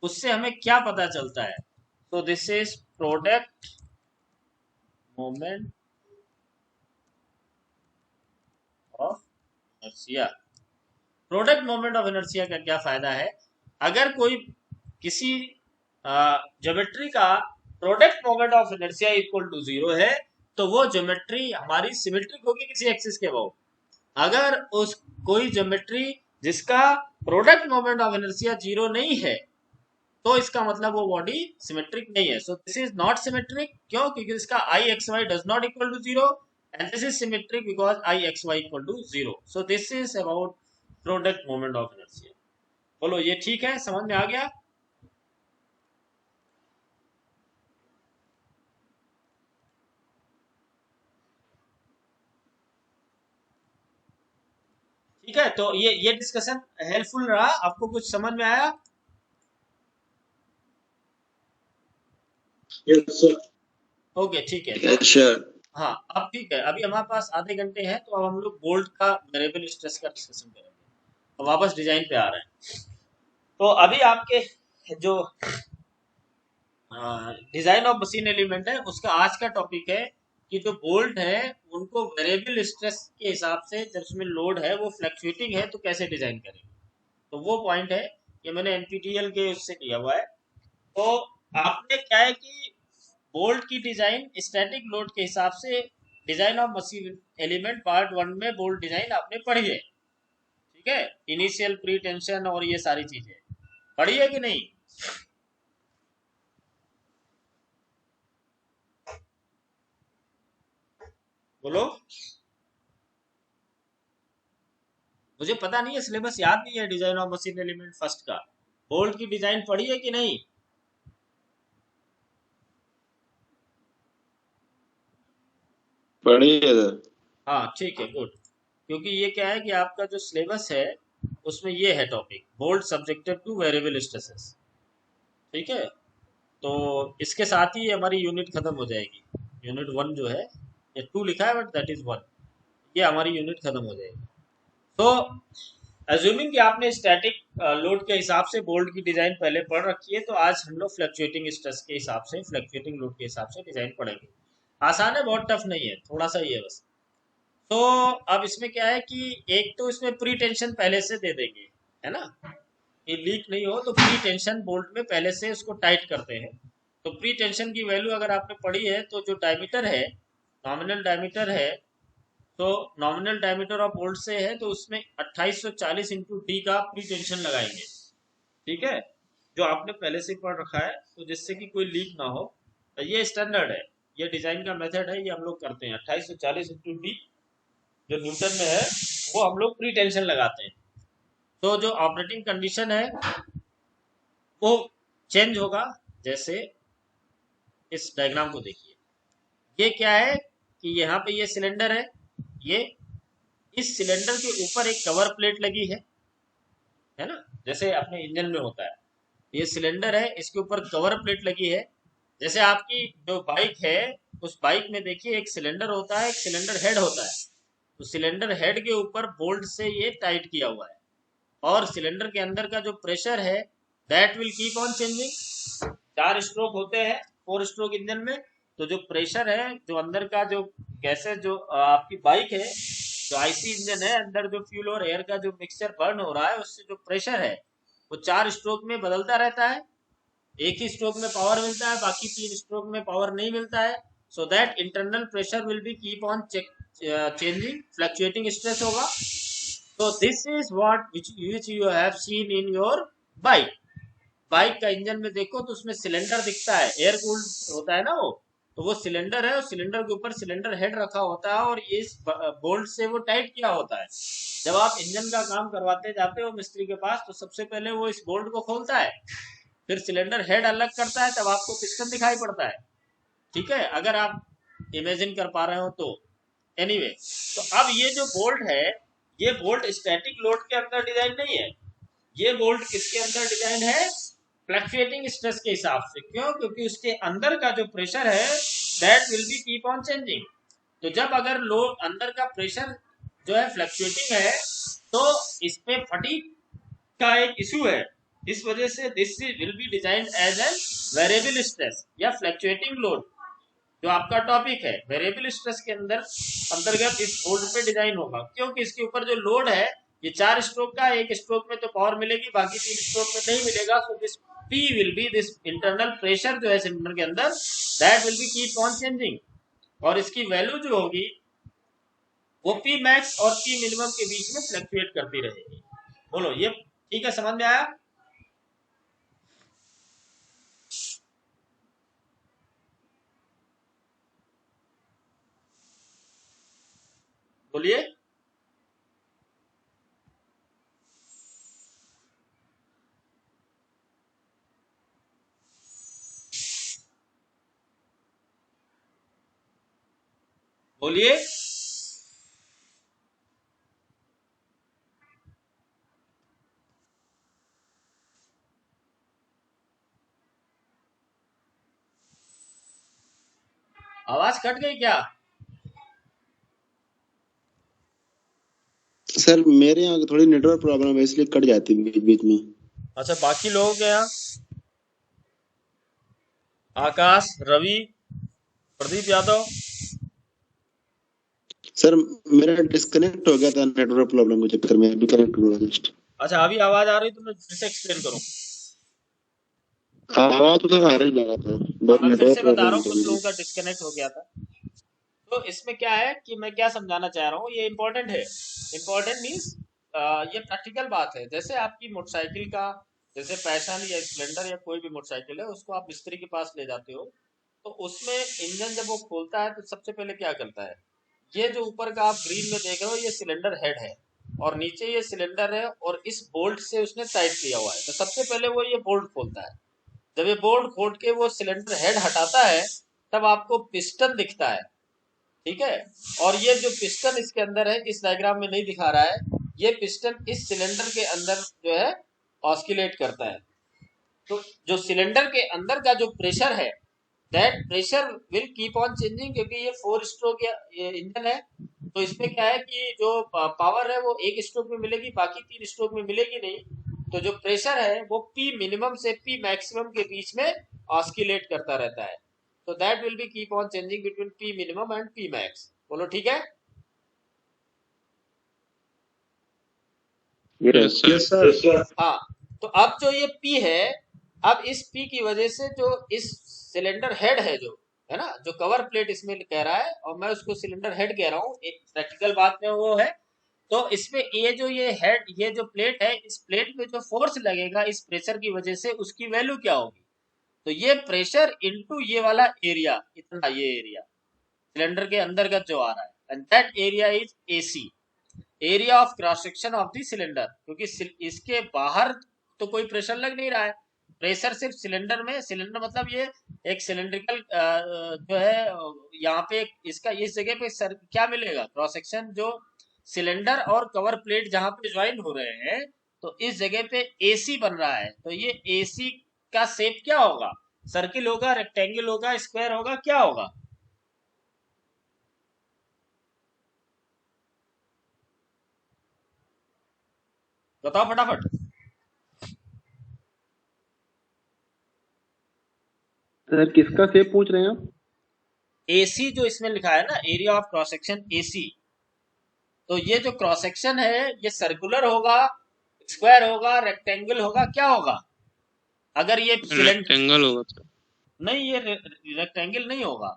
उससे हमें क्या पता चलता है। तो this is product moment of inertia. Product moment of inertia का क्या फायदा है, अगर कोई किसी ज्योमेट्री का product moment of inertia equal to 0 है, तो वो ज्योमेट्री हमारी सिमेट्रिक होगी किसी एक्सिस के अबाउट। अगर उस कोई ज्योमेट्री जिसका प्रोडक्ट मोमेंट ऑफ इनर्शिया 0 नहीं है, तो इसका मतलब वो बॉडी सिमेट्रिक नहीं है। So this is not symmetric, क्यों? क्योंकि इसका I X Y does not equal to 0, and this is symmetric because I X Y equal to 0। So this is about product moment of inertia. बोलो ये ठीक है, समझ में आ गया? ठीक है, तो ये डिस्कशन हेल्पफुल रहा, आपको कुछ समझ में आया? Yes sir. ओके ठीक है। Yes sir. हाँ अब ठीक है, अभी हमारे पास आधे घंटे हैं, तो अब हम लोग बोल्ट का वेरिएबल स्ट्रेस का डिस्कशन करेंगे। अब वापस डिजाइन पे आ रहे हैं। तो अभी आपके जो डिजाइन ऑफ मशीन एलिमेंट है, उसका आज का टॉपिक है कि जो बोल्ट है उनको वेरिएबल स्ट्रेस के हिसाब से, जब उसमें लोड है वो फ्लक्चुएटिंग है, तो कैसे डिजाइन करेंगे। तो वो पॉइंट है, ये मैंने एनपीटीईएल के उससे किया हुआ है। तो आपने क्या है कि बोल्ट की डिजाइन स्टैटिक लोड के हिसाब से, design of machine element part 1 में बोल्ट डिजाइन आपने पढ़ी है, ठीक है। इनिशियल प्री टेंशन और ये सारी चीजें पढ़ी है कि नहीं? बोलो, मुझे पता नहीं है, सिलेबस याद नहीं है design of machine element first का। बोल्ट की डिजाइन पढ़ी है कि नहीं? पढ़िए सर। हाँ ठीक है, गुड। क्योंकि ये क्या है कि आपका जो सिलेबस है उसमें ये है topic, bolt subjected two variable stresses, ठीक है। तो इसके साथ ही हमारी यूनिट खत्म हो जाएगी। यूनिट 1 जो है, ये 2 लिखा है बट दैट इज 1, ये हमारी यूनिट खत्म हो जाएगी। तो अज्यूमिंग कि आपने स्टैटिक लोड के हिसाब से बोल्ट की डिजाइन पहले पढ़ रखी है, तो आज हम लोग फ्लक्चुएटिंग स्ट्रेस के हिसाब से, फ्लक्चुएटिंग लोड के हिसाब से डिजाइन पढ़ेंगे। आसान है, बहुत टफ नहीं है, थोड़ा सा ही है बस। तो अब इसमें क्या है कि एक तो इसमें प्री टेंशन पहले से दे देंगे, है ना, कि लीक नहीं हो, तो प्री टेंशन बोल्ट में पहले से उसको टाइट करते हैं। तो प्री टेंशन की वैल्यू अगर आपने पढ़ी है, तो जो डायमीटर है, नॉमिनल डायमीटर है, तो नॉमिनल डायमीटर ऑफ बोल्ट से है, तो उसमें 2840 इंटू डी का प्री टेंशन लगाएंगे, ठीक है, जो आपने पहले से पढ़ रखा है, तो जिससे कि कोई लीक ना हो। तो ये स्टैंडर्ड है, ये डिजाइन का मेथड है, ये हम लोग करते हैं। 2840 इंटू डी जो न्यूटन में है, वो हम लोग प्री टेंशन लगाते हैं। तो जो ऑपरेटिंग कंडीशन है वो चेंज होगा। जैसे इस डायग्राम को देखिए, ये क्या है कि यहाँ पे ये सिलेंडर है, ये इस सिलेंडर के ऊपर एक कवर प्लेट लगी है ना, जैसे अपने इंजन में होता है। ये सिलेंडर है, इसके ऊपर कवर प्लेट लगी है। जैसे आपकी जो बाइक है, उस बाइक में देखिए एक सिलेंडर होता है, एक सिलेंडर हेड होता है। तो सिलेंडर हेड के ऊपर बोल्ट से ये टाइट किया हुआ है, और सिलेंडर के अंदर का जो प्रेशर है that will keep on changing. 4 stroke होते हैं 4 स्ट्रोक इंजन में, तो जो प्रेशर है, जो अंदर का जो गैसेस, जो आपकी बाइक है, जो आईसी इंजन है, अंदर जो फ्यूल और एयर का जो मिक्सचर बर्न हो रहा है, उससे जो प्रेशर है वो 4 स्ट्रोक में बदलता रहता है। एक ही स्ट्रोक में पावर मिलता है, बाकी 3 स्ट्रोक में पावर नहीं मिलता है। So that internal pressure will be keep on changing, fluctuating stress होगा। तो this is what which you have seen in your bike। Bike का इंजन में देखो तो उसमें सिलेंडर दिखता है, एयर कूल्ड होता है ना वो, तो वो सिलेंडर है, और सिलेंडर के ऊपर सिलेंडर हेड रखा होता है, और इस बोल्ट से वो टाइट किया होता है। जब आप इंजन का काम करवाते जाते हो मिस्त्री के पास, तो सबसे पहले वो इस बोल्ट को खोलता है, फिर सिलेंडर हेड अलग करता है, तब आपको पिस्टन दिखाई पड़ता है, ठीक है, अगर आप इमेजिन कर पा रहे हो तो। एनीवे तो अब ये जो बोल्ट है, ये बोल्ट स्टैटिक लोड के अंदर डिजाइन नहीं है, ये बोल्ट किसके अंदर डिजाइन है? फ्लक्चुएटिंग स्ट्रेस के हिसाब से। क्यों? क्योंकि उसके अंदर का जो प्रेशर है that will be keep on changing. तो जब अगर लोड अंदर का प्रेशर जो है फ्लक्चुएटिंग है, तो इसमें फटीग का एक इशू है। इस वजह से this will be design as an variable stress या फ्लक्चुएटिंग लोड। जो आपका टॉपिक है वेरिएबल स्ट्रेस के अंतर्गत इस बोर्ड पे डिजाइन होगा, क्योंकि इसके ऊपर जो लोड है ये 4 स्ट्रोक का, एक स्ट्रोक में तो पावर मिलेगी, बाकी 3 स्ट्रोक में नहीं मिलेगा। So this P will be this internal pressure जो है सिलेंडर के अंदर, that will be keep on changing, और इसकी वैल्यू जो होगी वो P मैक्स और P मिनिमम के बीच में फ्लक्चुएट करती रहेगी। बोलो ये ठीक है, समझ में आया? बोलिए। बोलिए। आवाज कट गई क्या? सर मेरे यहाँ थोड़ी नेटवर्क प्रॉब्लम है इसलिए कट जाती है बीच बीच में। अच्छा, बाकी लोगों के यहाँ? आकाश, रवि, प्रदीप यादव? सर मेरा डिस्कनेक्ट हो गया था नेटवर्क प्रॉब्लम के चक्कर में, अभी कनेक्ट हुआ जस्ट। अच्छा, अभी आवाज आ रही तो मैं फिर से एक्सप्लेन करूं? आवाज तो सर आ रही लगा था, बहुत मैं फिर नेटवर्क से बता रहा प्रॉब्लम हूँ, था कुछ लोगों मेरी। का डिस्कनेक्ट हो गया था। तो इसमें क्या है कि मैं क्या समझाना चाह रहा हूँ, ये इंपॉर्टेंट है। इंपॉर्टेंट मीन्स ये प्रैक्टिकल बात है। जैसे आपकी मोटरसाइकिल का, जैसे पैशन या स्प्लेंडर या कोई भी मोटरसाइकिल है, उसको आप मिस्त्री के पास ले जाते हो, तो उसमें इंजन जब वो खोलता है तो सबसे पहले क्या करता है, ये जो ऊपर का आप ग्रीन में देख रहे हो ये सिलेंडर हेड है, और नीचे ये सिलेंडर है, और इस बोल्ट से उसने टाइट किया हुआ है। तो सबसे पहले वो ये बोल्ट खोलता है। जब ये बोल्ट खोल के वो सिलेंडर हेड हटाता है, तब आपको पिस्टन दिखता है, ठीक है। और ये जो पिस्टन इसके अंदर है, इस डायग्राम में नहीं दिखा रहा है, ये पिस्टन इस सिलेंडर के अंदर जो है ऑस्किलेट करता है। तो जो सिलेंडर के अंदर का जो प्रेशर है, that pressure will keep on changing, क्योंकि ये 4 स्ट्रोक या ये इंजन है। तो इसमें क्या है कि जो पावर है वो एक स्ट्रोक में मिलेगी, बाकी 3 स्ट्रोक में मिलेगी नहीं। तो जो प्रेशर है वो P मिनिमम से P मैक्सिमम के बीच में ऑस्किलेट करता रहता है। तो that will be keep on changing between P minimum and P max. बोलो ठीक है? Yes sir. हाँ। तो अब जो ये P है, अब इस P की वजह से जो इस सिलेंडर हेड है, जो है ना, जो कवर प्लेट इसमें कह रहा है, और मैं उसको सिलेंडर हेड कह रहा हूँ, एक प्रैक्टिकल बात में वो है। तो इसमें ये जो ये हेड, ये जो प्लेट है, इस प्लेट में जो फोर्स लगेगा इस प्रेशर की वजह से, उसकी वैल्यू क्या होगी? तो ये प्रेशर इनटू ये वाला एरिया, इतना ये एरिया सिलेंडर के अंतर्गत जो आ रहा है, and that area is AC, area of cross section of the cylinder. क्योंकि इसके बाहर तो कोई प्रेशर लग नहीं रहा है, प्रेशर सिर्फ सिलेंडर में, सिलेंडर मतलब ये एक सिलेंड्रिकल जो है, यहाँ पे इसका इस जगह पे सर क्या मिलेगा, क्रॉस सेक्शन, जो सिलेंडर और कवर प्लेट जहां पे ज्वाइन हो रहे हैं, तो इस जगह पे AC बन रहा है। तो ये AC का शेप क्या होगा? सर्किल होगा, रेक्टेंगल होगा, स्क्वायर होगा, क्या होगा? बताओ फटाफट। सर किसका शेप पूछ रहे हैं आप? AC जो इसमें लिखा है ना, area of cross section AC, तो ये जो क्रॉस सेक्शन है ये सर्कुलर होगा, स्क्वायर होगा, रेक्टेंगल होगा, क्या होगा? अगर ये सिलेंडर, रेक्टेंगल होगा सर। नहीं ये रेक्टेंगल नहीं होगा।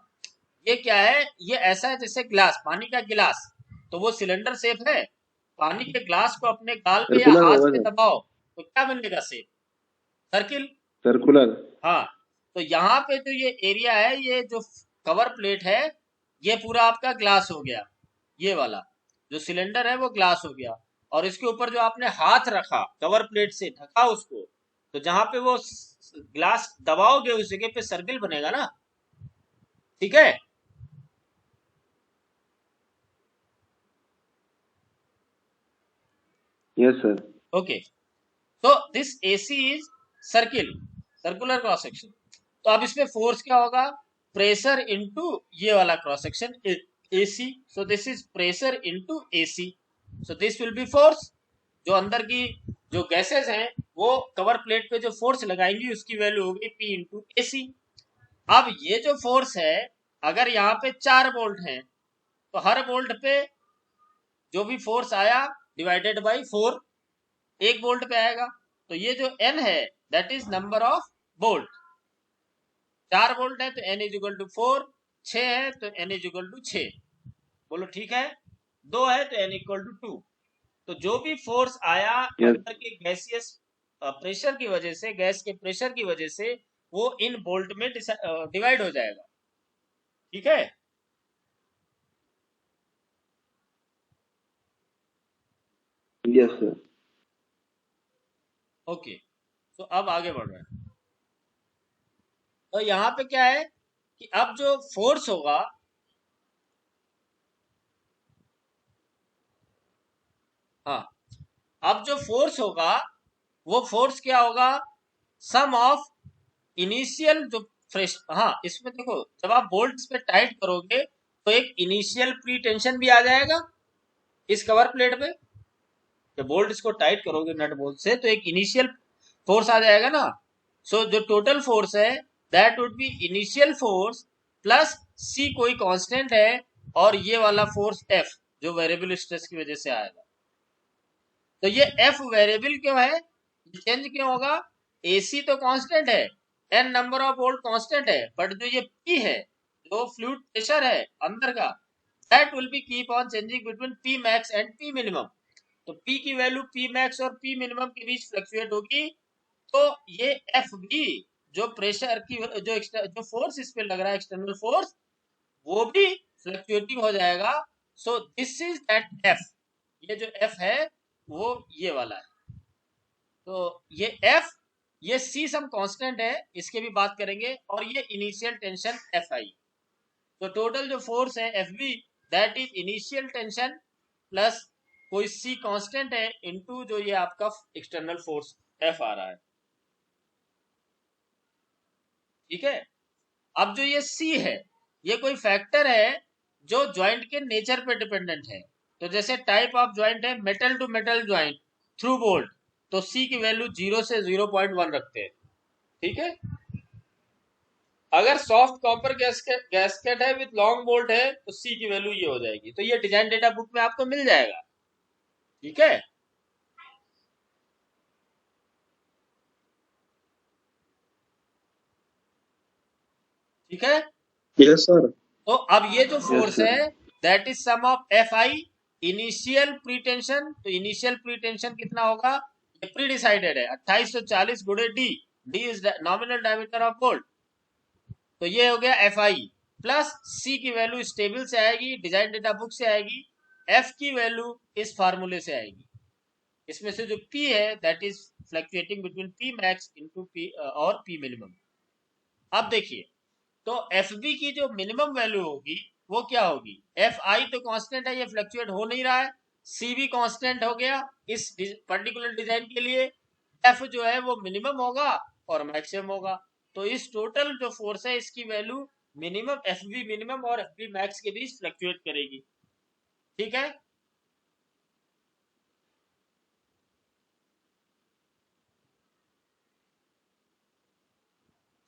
ये क्या है, ये ऐसा है जैसे ग्लास, पानी का गिलास, तो वो सिलेंडर शेप है। पानी के ग्लास को अपने गाल पे या सर्कुलर हाथ होगा पे सर। दबाओ तो क्या बनेगा शेप? सर्किल। सर्कुलर। हाँ। तो यहाँ पे जो ये एरिया है, ये जो कवर प्लेट है, ये पूरा आपका ग्लास हो गया, ये वाला जो सिलेंडर है वो ग्लास हो गया। और इसके ऊपर जो आपने हाथ रखा, कवर प्लेट से ढका उसको, तो जहां पे वो ग्लास दबाओगे उस जगह पे सर्किल बनेगा ना, ठीक है। Yes sir. ओके। तो this AC is circle, circular cross section. तो अब इसमें फोर्स क्या होगा? प्रेशर इनटू ये वाला cross section AC। So this is pressure into AC, so this will B force. जो अंदर की जो गैसेस हैं वो कवर प्लेट पे जो फोर्स लगाएंगी उसकी वैल्यू होगी P इंटू AC। अब ये जो फोर्स है, अगर यहाँ पे 4 वोल्ट हैं तो हर वोल्ट पे जो भी फोर्स आया डिवाइडेड बाई 4 1 वोल्ट पे आएगा। तो ये जो N है that is number of volt. 4 volt है तो N इज इक्वल टू 4, 6 है तो N इज इक्वल टू 6। बोलो ठीक है। 2 है तो N इक्वल टू 2। तो जो भी फोर्स आया Yes. अंदर के गैसियस प्रेशर की वजह से, गैस के प्रेशर की वजह से, वो इन वोल्ट में डिवाइड हो जाएगा। ठीक है। Yes, sir. ओके, तो अब आगे बढ़ रहे हैं। तो यहाँ पे क्या है कि अब जो फोर्स होगा, हाँ, अब जो फोर्स होगा वो फोर्स क्या होगा, सम ऑफ इनिशियल जो फ्रेश, हाँ इसमें देखो जब आप बोल्ट्स पे टाइट करोगे तो एक इनिशियल प्री टेंशन भी आ जाएगा इस कवर प्लेट पे। जब बोल्ट इसको टाइट करोगे नट बोल्ट से तो एक इनिशियल फोर्स आ जाएगा ना। सो जो टोटल फोर्स है that would be initial force plus C कोई कांस्टेंट है और ये वाला फोर्स F जो वेरिएबल स्ट्रेस की वजह से आएगा। तो ये F वेरिएबल क्यों है, चेंज क्यों होगा, AC तो कांस्टेंट है, N number of volt constant है, बट जो ये P है जो फ्लूइड प्रेशर है अंदर का that will be keep on changing between P max and P minimum. तो P की वैल्यू P मैक्स और P मिनिमम के बीच फ्लक्चुएट होगी। तो ये F भी जो प्रेशर की जो फोर्स इस पे लग रहा है एक्सटर्नल फोर्स वो भी फ्लक्चुएटिंग हो जाएगा। सो दिस इज दैट F, ये जो F है वो ये वाला है। तो ये F, ये C सम कांस्टेंट है, इसके भी बात करेंगे, और ये इनिशियल टेंशन Fi। तो टोटल जो फोर्स है FB that is initial tension plus कोई C कांस्टेंट है इनटू जो ये आपका एक्सटर्नल फोर्स F आ रहा है। ठीक है। अब जो ये C है ये कोई फैक्टर है जो ज्वाइंट के नेचर पे डिपेंडेंट है। तो जैसे टाइप ऑफ ज्वाइंट है metal to metal joint through bolt, तो C की वैल्यू 0 से 0.1 रखते हैं। ठीक है। अगर सॉफ्ट कॉपर गैस्केट है विथ लॉन्ग बोल्ट है तो C की वैल्यू ये हो जाएगी। तो ये डिजाइन डेटा बुक में आपको मिल जाएगा। ठीक है। ठीक है। Yes, sir. तो अब ये जो Yes, फोर्स sir. है that is sum of Fi initial pretension. तो इनिशियल प्रीटेंशन कितना होगा, ये प्री डिसाइडेड है 2840 गुणे D। D is nominal diameter of bolt. तो ये हो गया Fi प्लस C की वैल्यू इस टेबल से आएगी, डिजाइन डेटा बुक से आएगी, F की वैल्यू इस फार्मूले से आएगी। इसमें से जो P है that is fluctuating between P max into P और P मिनिमम। अब देखिए तो FB की जो मिनिमम वैल्यू होगी वो क्या होगी, Fi तो कांस्टेंट है, ये फ्लक्चुएट हो नहीं रहा है, C भी कांस्टेंट हो गया इस पर्टिकुलर डिजाइन के लिए, F जो है वो मिनिमम होगा और मैक्सिमम होगा। तो इस टोटल जो फोर्स है इसकी वैल्यू मिनिमम FB मिनिमम और FB मैक्स के बीच फ्लक्चुएट करेगी। ठीक है।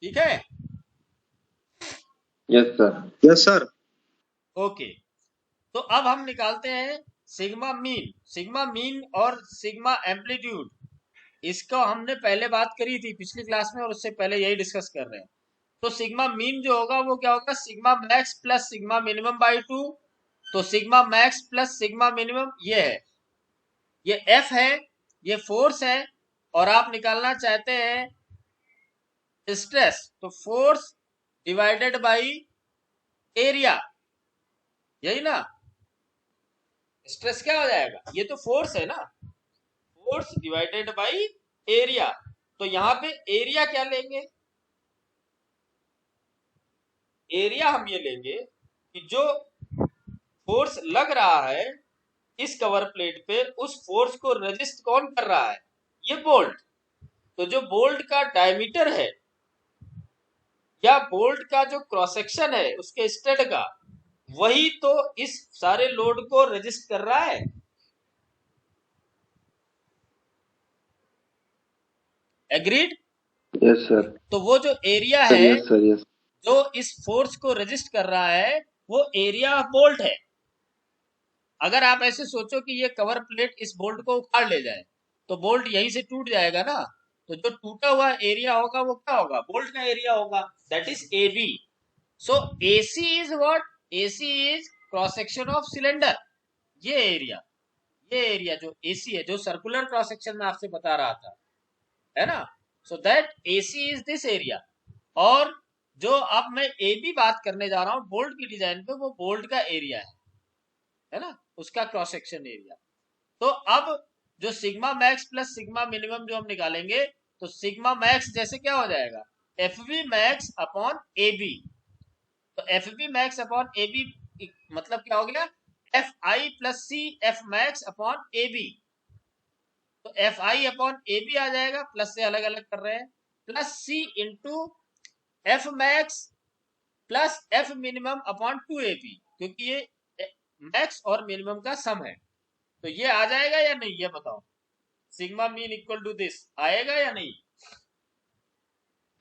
ठीक है। Yes, sir. Yes, sir. Okay, तो अब हम निकालते हैं सिग्मा मीन। सिग्मा मीन और सिग्मा एम्पलीट्यूड, इसका हमने पहले बात करी थी पिछली क्लास में और उससे पहले यही डिस्कस कर रहे हैं। तो सिग्मा मीन जो होगा वो क्या होगा, sigma max plus sigma minimum by 2। तो sigma max plus sigma minimum ये है, ये F है, ये फोर्स है, और आप निकालना चाहते हैं स्ट्रेस, तो फोर्स डिवाइडेड बाई एरिया, यही ना। स्ट्रेस क्या हो जाएगा, ये तो फोर्स है ना, फोर्स डिवाइडेड बाई एरिया। तो यहाँ पे एरिया क्या लेंगे, एरिया हम ये लेंगे कि जो फोर्स लग रहा है इस कवर प्लेट पे उस फोर्स को रेजिस्ट कौन कर रहा है, ये बोल्ट। तो जो बोल्ट का डायमीटर है या बोल्ट का जो क्रॉस सेक्शन है उसके स्टड का, वही तो इस सारे लोड को रेजिस्ट कर रहा है। एग्रीड? Yes, sir. तो वो जो एरिया Sir, है yes, sir, yes. जो इस फोर्स को रेजिस्ट कर रहा है वो एरिया ऑफ बोल्ट है। अगर आप ऐसे सोचो कि ये कवर प्लेट इस बोल्ट को उखाड़ ले जाए तो बोल्ट यहीं से टूट जाएगा ना। तो जो टूटा हुआ एरिया होगा वो क्या होगा? बोल्ट का एरिया होगा, that is A B. So AC is what? AC is cross section of cylinder. ये एरिया जो AC है, जो सर्कुलर क्रॉस सेक्शन में आपसे बता रहा था, है ना? So that AC is this area. और जो अब मैं AB बात करने जा रहा हूं बोल्ट की डिजाइन पे, वो बोल्ट का एरिया है ना, उसका क्रॉस सेक्शन एरिया। तो अब जो sigma max plus sigma minimum जो हम निकालेंगे, तो सिग्मा मैक्स जैसे क्या हो जाएगा? FV max upon AB। तो FV मैक्स अपॉन AB मतलब क्या हो गया? FI plus C F max upon AB। तो FI अपॉन AB आ जाएगा, प्लस से अलग अलग कर रहे हैं, plus C into F max plus F minimum upon 2AB, क्योंकि ये मैक्स और मिनिमम का सम है। तो ये आ जाएगा या नहीं, ये बताओ? Sigma mean equal to this आएगा या नहीं?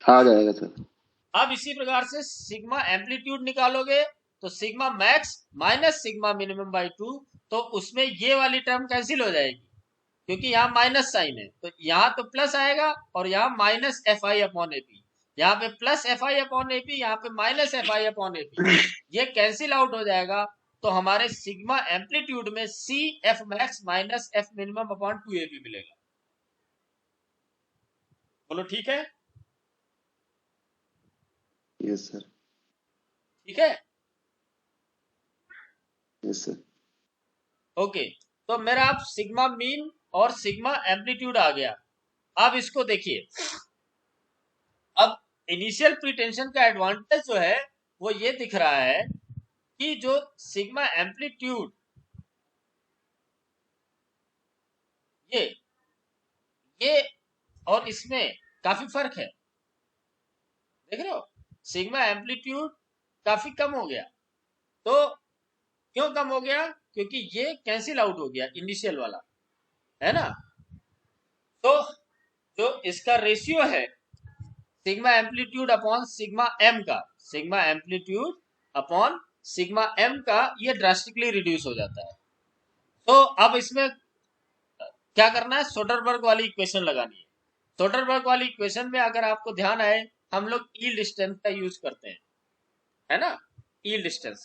आ जाएगा सर। अब इसी प्रकार से सिग्मा एम्पलीट्यूड निकालोगे तो sigma max minus sigma minimum by 2, तो उसमें ये वाली टर्म कैंसिल हो जाएगी क्योंकि यहाँ माइनस साइन है, तो यहाँ तो प्लस आएगा और यहाँ माइनस FI अपॉन AP। यहाँ पे प्लस FI अपॉन AP, यहाँ पे माइनस FI अपॉन AP, ये कैंसिल आउट हो जाएगा। तो हमारे सिग्मा एम्पलीट्यूड में C F max minus F minimum upon 2AB मिलेगा। बोलो ठीक है? Yes sir. ठीक है, यस सर। ओके। तो मेरा अब सिग्मा मीन और सिग्मा एम्पलीट्यूड आ गया। अब इसको देखिए, अब इनिशियल प्रीटेंशन का एडवांटेज जो है वो ये दिख रहा है कि जो सिग्मा एम्पलीट्यूड ये ये और इसमें काफी फर्क है, देख रहे हो? सिग्मा एम्पलीट्यूड काफी कम हो गया। तो क्यों कम हो गया? क्योंकि ये कैंसिल आउट हो गया इनिशियल वाला, है ना? तो जो इसका रेशियो है sigma amplitude upon sigma M का, sigma amplitude upon sigma M का, ये ड्रास्टिकली रिड्यूस हो जाता है। तो अब इसमें क्या करना है? सोडरबर्ग वाली इक्वेशन लगानी है। सोडरबर्ग वाली इक्वेशन में अगर आपको ध्यान आए, हम लोग यील्ड स्ट्रेंथ का यूज करते हैं, है ना? Yield strength,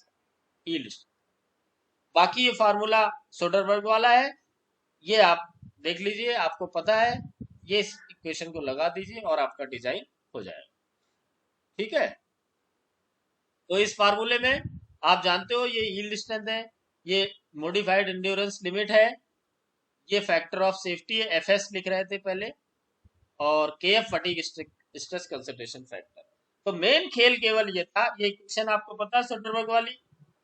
yield. बाकी ये फार्मूला सोडरबर्ग वाला है, ये आप देख लीजिए, आपको पता है। ये इस इक्वेशन को लगा दीजिए और आपका डिजाइन हो जाएगा। ठीक है, तो इस फार्मूले में आप जानते हो ये यील्ड स्ट्रेंथ है, ये मॉडिफाइड एंड्योरेंस लिमिट है, ये फैक्टर ऑफ सेफ्टी है, FS लिख रहे थे पहले, और KF fatigue stress concentration factor. तो मेन खेल केवल ये था, ये इक्वेशन आपको पता है सोडरबर्ग वाली,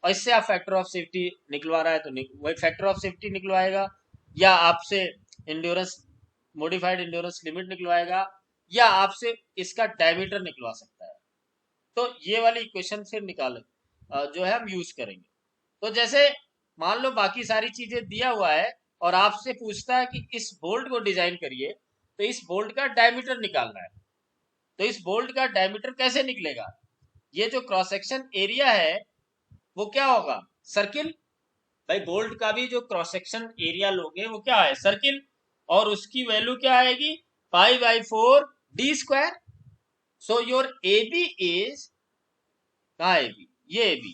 और इससे आप फैक्टर ऑफ सेफ्टी निकलवा रहा है तो वही फैक्टर ऑफ सेफ्टी निकलवाएगा, या आपसे इंड्योरेंस मॉडिफाइड इंड्योरेंस लिमिट निकलवाएगा, या आपसे इसका डायमीटर निकलवा सकता है। तो ये वाली इक्वेशन से निकाल जो है हम यूज करेंगे। तो जैसे मान लो बाकी सारी चीजें दिया हुआ है और आपसे पूछता है कि इस बोल्ट को डिजाइन करिए, तो इस बोल्ट का डायमीटर निकालना है। तो इस बोल्ट का डायमीटर कैसे निकलेगा? ये जो क्रॉस सेक्शन एरिया है वो क्या होगा? सर्किल। भाई बोल्ट का भी जो क्रॉस सेक्शन एरिया लोगे वो क्या है? सर्किल। और उसकी वैल्यू क्या आएगी? π/4d²। So your AB is, कहा AB? ये AB,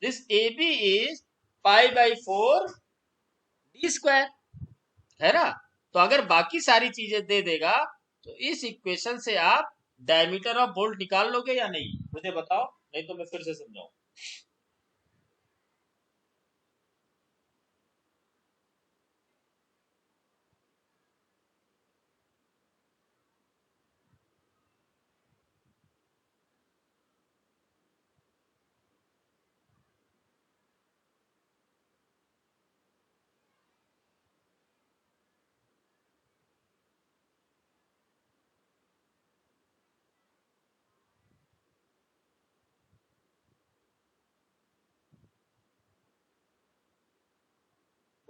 this AB is π/4d², है ना? तो अगर बाकी सारी चीजें दे देगा तो इस इक्वेशन से आप डायमीटर ऑफ बोल्ट निकाल लोगे या नहीं? मुझे बताओ, नहीं तो मैं फिर से समझाऊं।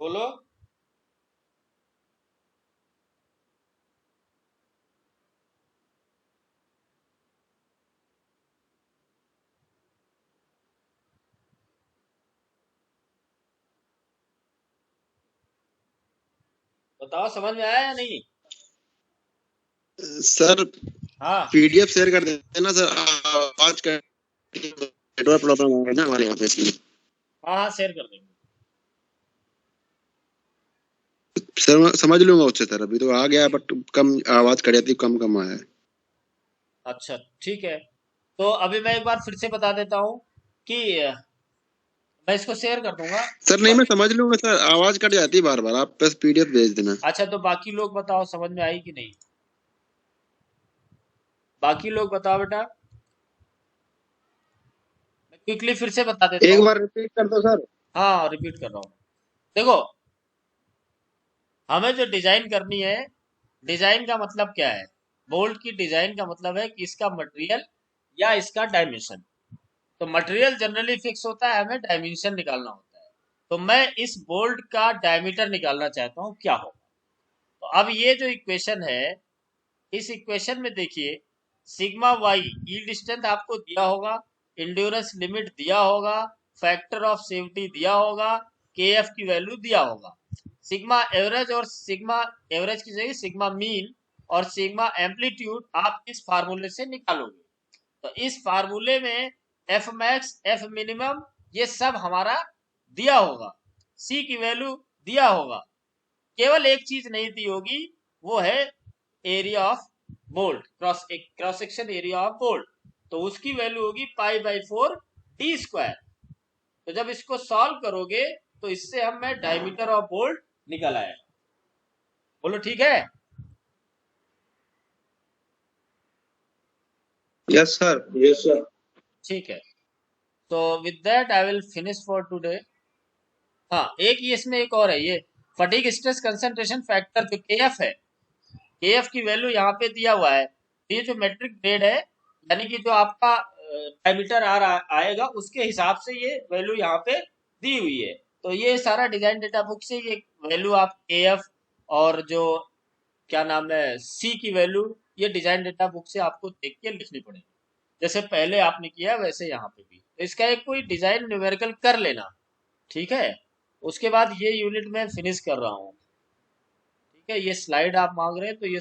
बोलो। बताओ समझ में आया या नहीं? सर हाँ पीडीएफ शेयर कर देना सर, आज का नेटवर्क प्रॉब्लम हो गया ना हमारे यहाँ पे इसलिए। हाँ हाँ शेयर कर देंगे। सर मैं समझ लूंगा उससे सर, अभी तो आ गया बट कम आवाज कट जाती, कम कम आया है। अच्छा ठीक है, तो अभी मैं एक बार फिर से बता देता हूँ कि मैं इसको शेयर कर दूंगा। सर नहीं मैं समझ लूंगा सर, आवाज कट जाती है बार बार, आप बस पीडीएफ भेज देना। अच्छा तो बाकी लोग बताओ समझ में आई कि नहीं? बाकी लोग बताओ बेटा। मैं क्विकली फिर से बता देता एक हूँ। बार रिपीट कर दो सर। हाँ रिपीट कर रहा हूँ। देखो, हमें जो डिजाइन करनी है, डिजाइन का मतलब क्या है? बोल्ट की डिजाइन का मतलब है कि इसका मटेरियल या इसका डायमेंशन। तो मटेरियल जनरली फिक्स होता है, हमें डायमेंशन निकालना होता है। तो मैं इस बोल्ट का डायमीटर निकालना चाहता हूँ, क्या होगा? तो अब ये जो इक्वेशन है, इस इक्वेशन में देखिए, सिग्मा वाई यील्ड स्ट्रेंथ आपको दिया होगा, इंड्योरेंस लिमिट दिया होगा, फैक्टर ऑफ सेफ्टी दिया होगा, के एफ की वैल्यू दिया होगा, सिग्मा एवरेज और सिग्मा एवरेज की जगह सिग्मा मीन और सिग्मा एम्पलीट्यूड आप इस फार्मूले से निकालोगे। तो इस फार्मूले में एफ मैक्स एफ मिनिमम ये सब हमारा दिया होगा, सी की वैल्यू दिया होगा। केवल एक चीज नहीं दी होगी, वो है area of bolt, cross section area of bolt. तो उसकी वैल्यू होगी पाई बाई 4 डी स्क्वायर। तो जब इसको सॉल्व करोगे तो इससे हमें डायमीटर ऑफ बोल्ट निकल आएगा। बोलो ठीक है? Yes sir, yes sir. ठीक है, तो with that I will finish for today. हाँ एक ये इसमें एक और है, ये फटीग स्ट्रेस कंसंट्रेशन फैक्टर जो केएफ है, केएफ की वैल्यू यहाँ पे दिया हुआ है। ये जो मेट्रिक ग्रेड है, यानी कि जो आपका डायमीटर आ रहा आएगा उसके हिसाब से ये वैल्यू यहाँ पे दी हुई है। तो ये सारा डिजाइन डेटा बुक से ये वैल्यू आप केएफ और जो क्या नाम है सी की वैल्यू, ये डिजाइन डेटा बुक से आपको देख के लिखनी पड़ेगी। जैसे पहले आपने किया वैसे यहाँ पे भी, तो इसका एक कोई डिजाइन न्यूमेरिकल कर लेना, ठीक है? उसके बाद ये यूनिट मैं फिनिश कर रहा हूँ। ठीक है, ये स्लाइड आप मांग रहे हैं तो ये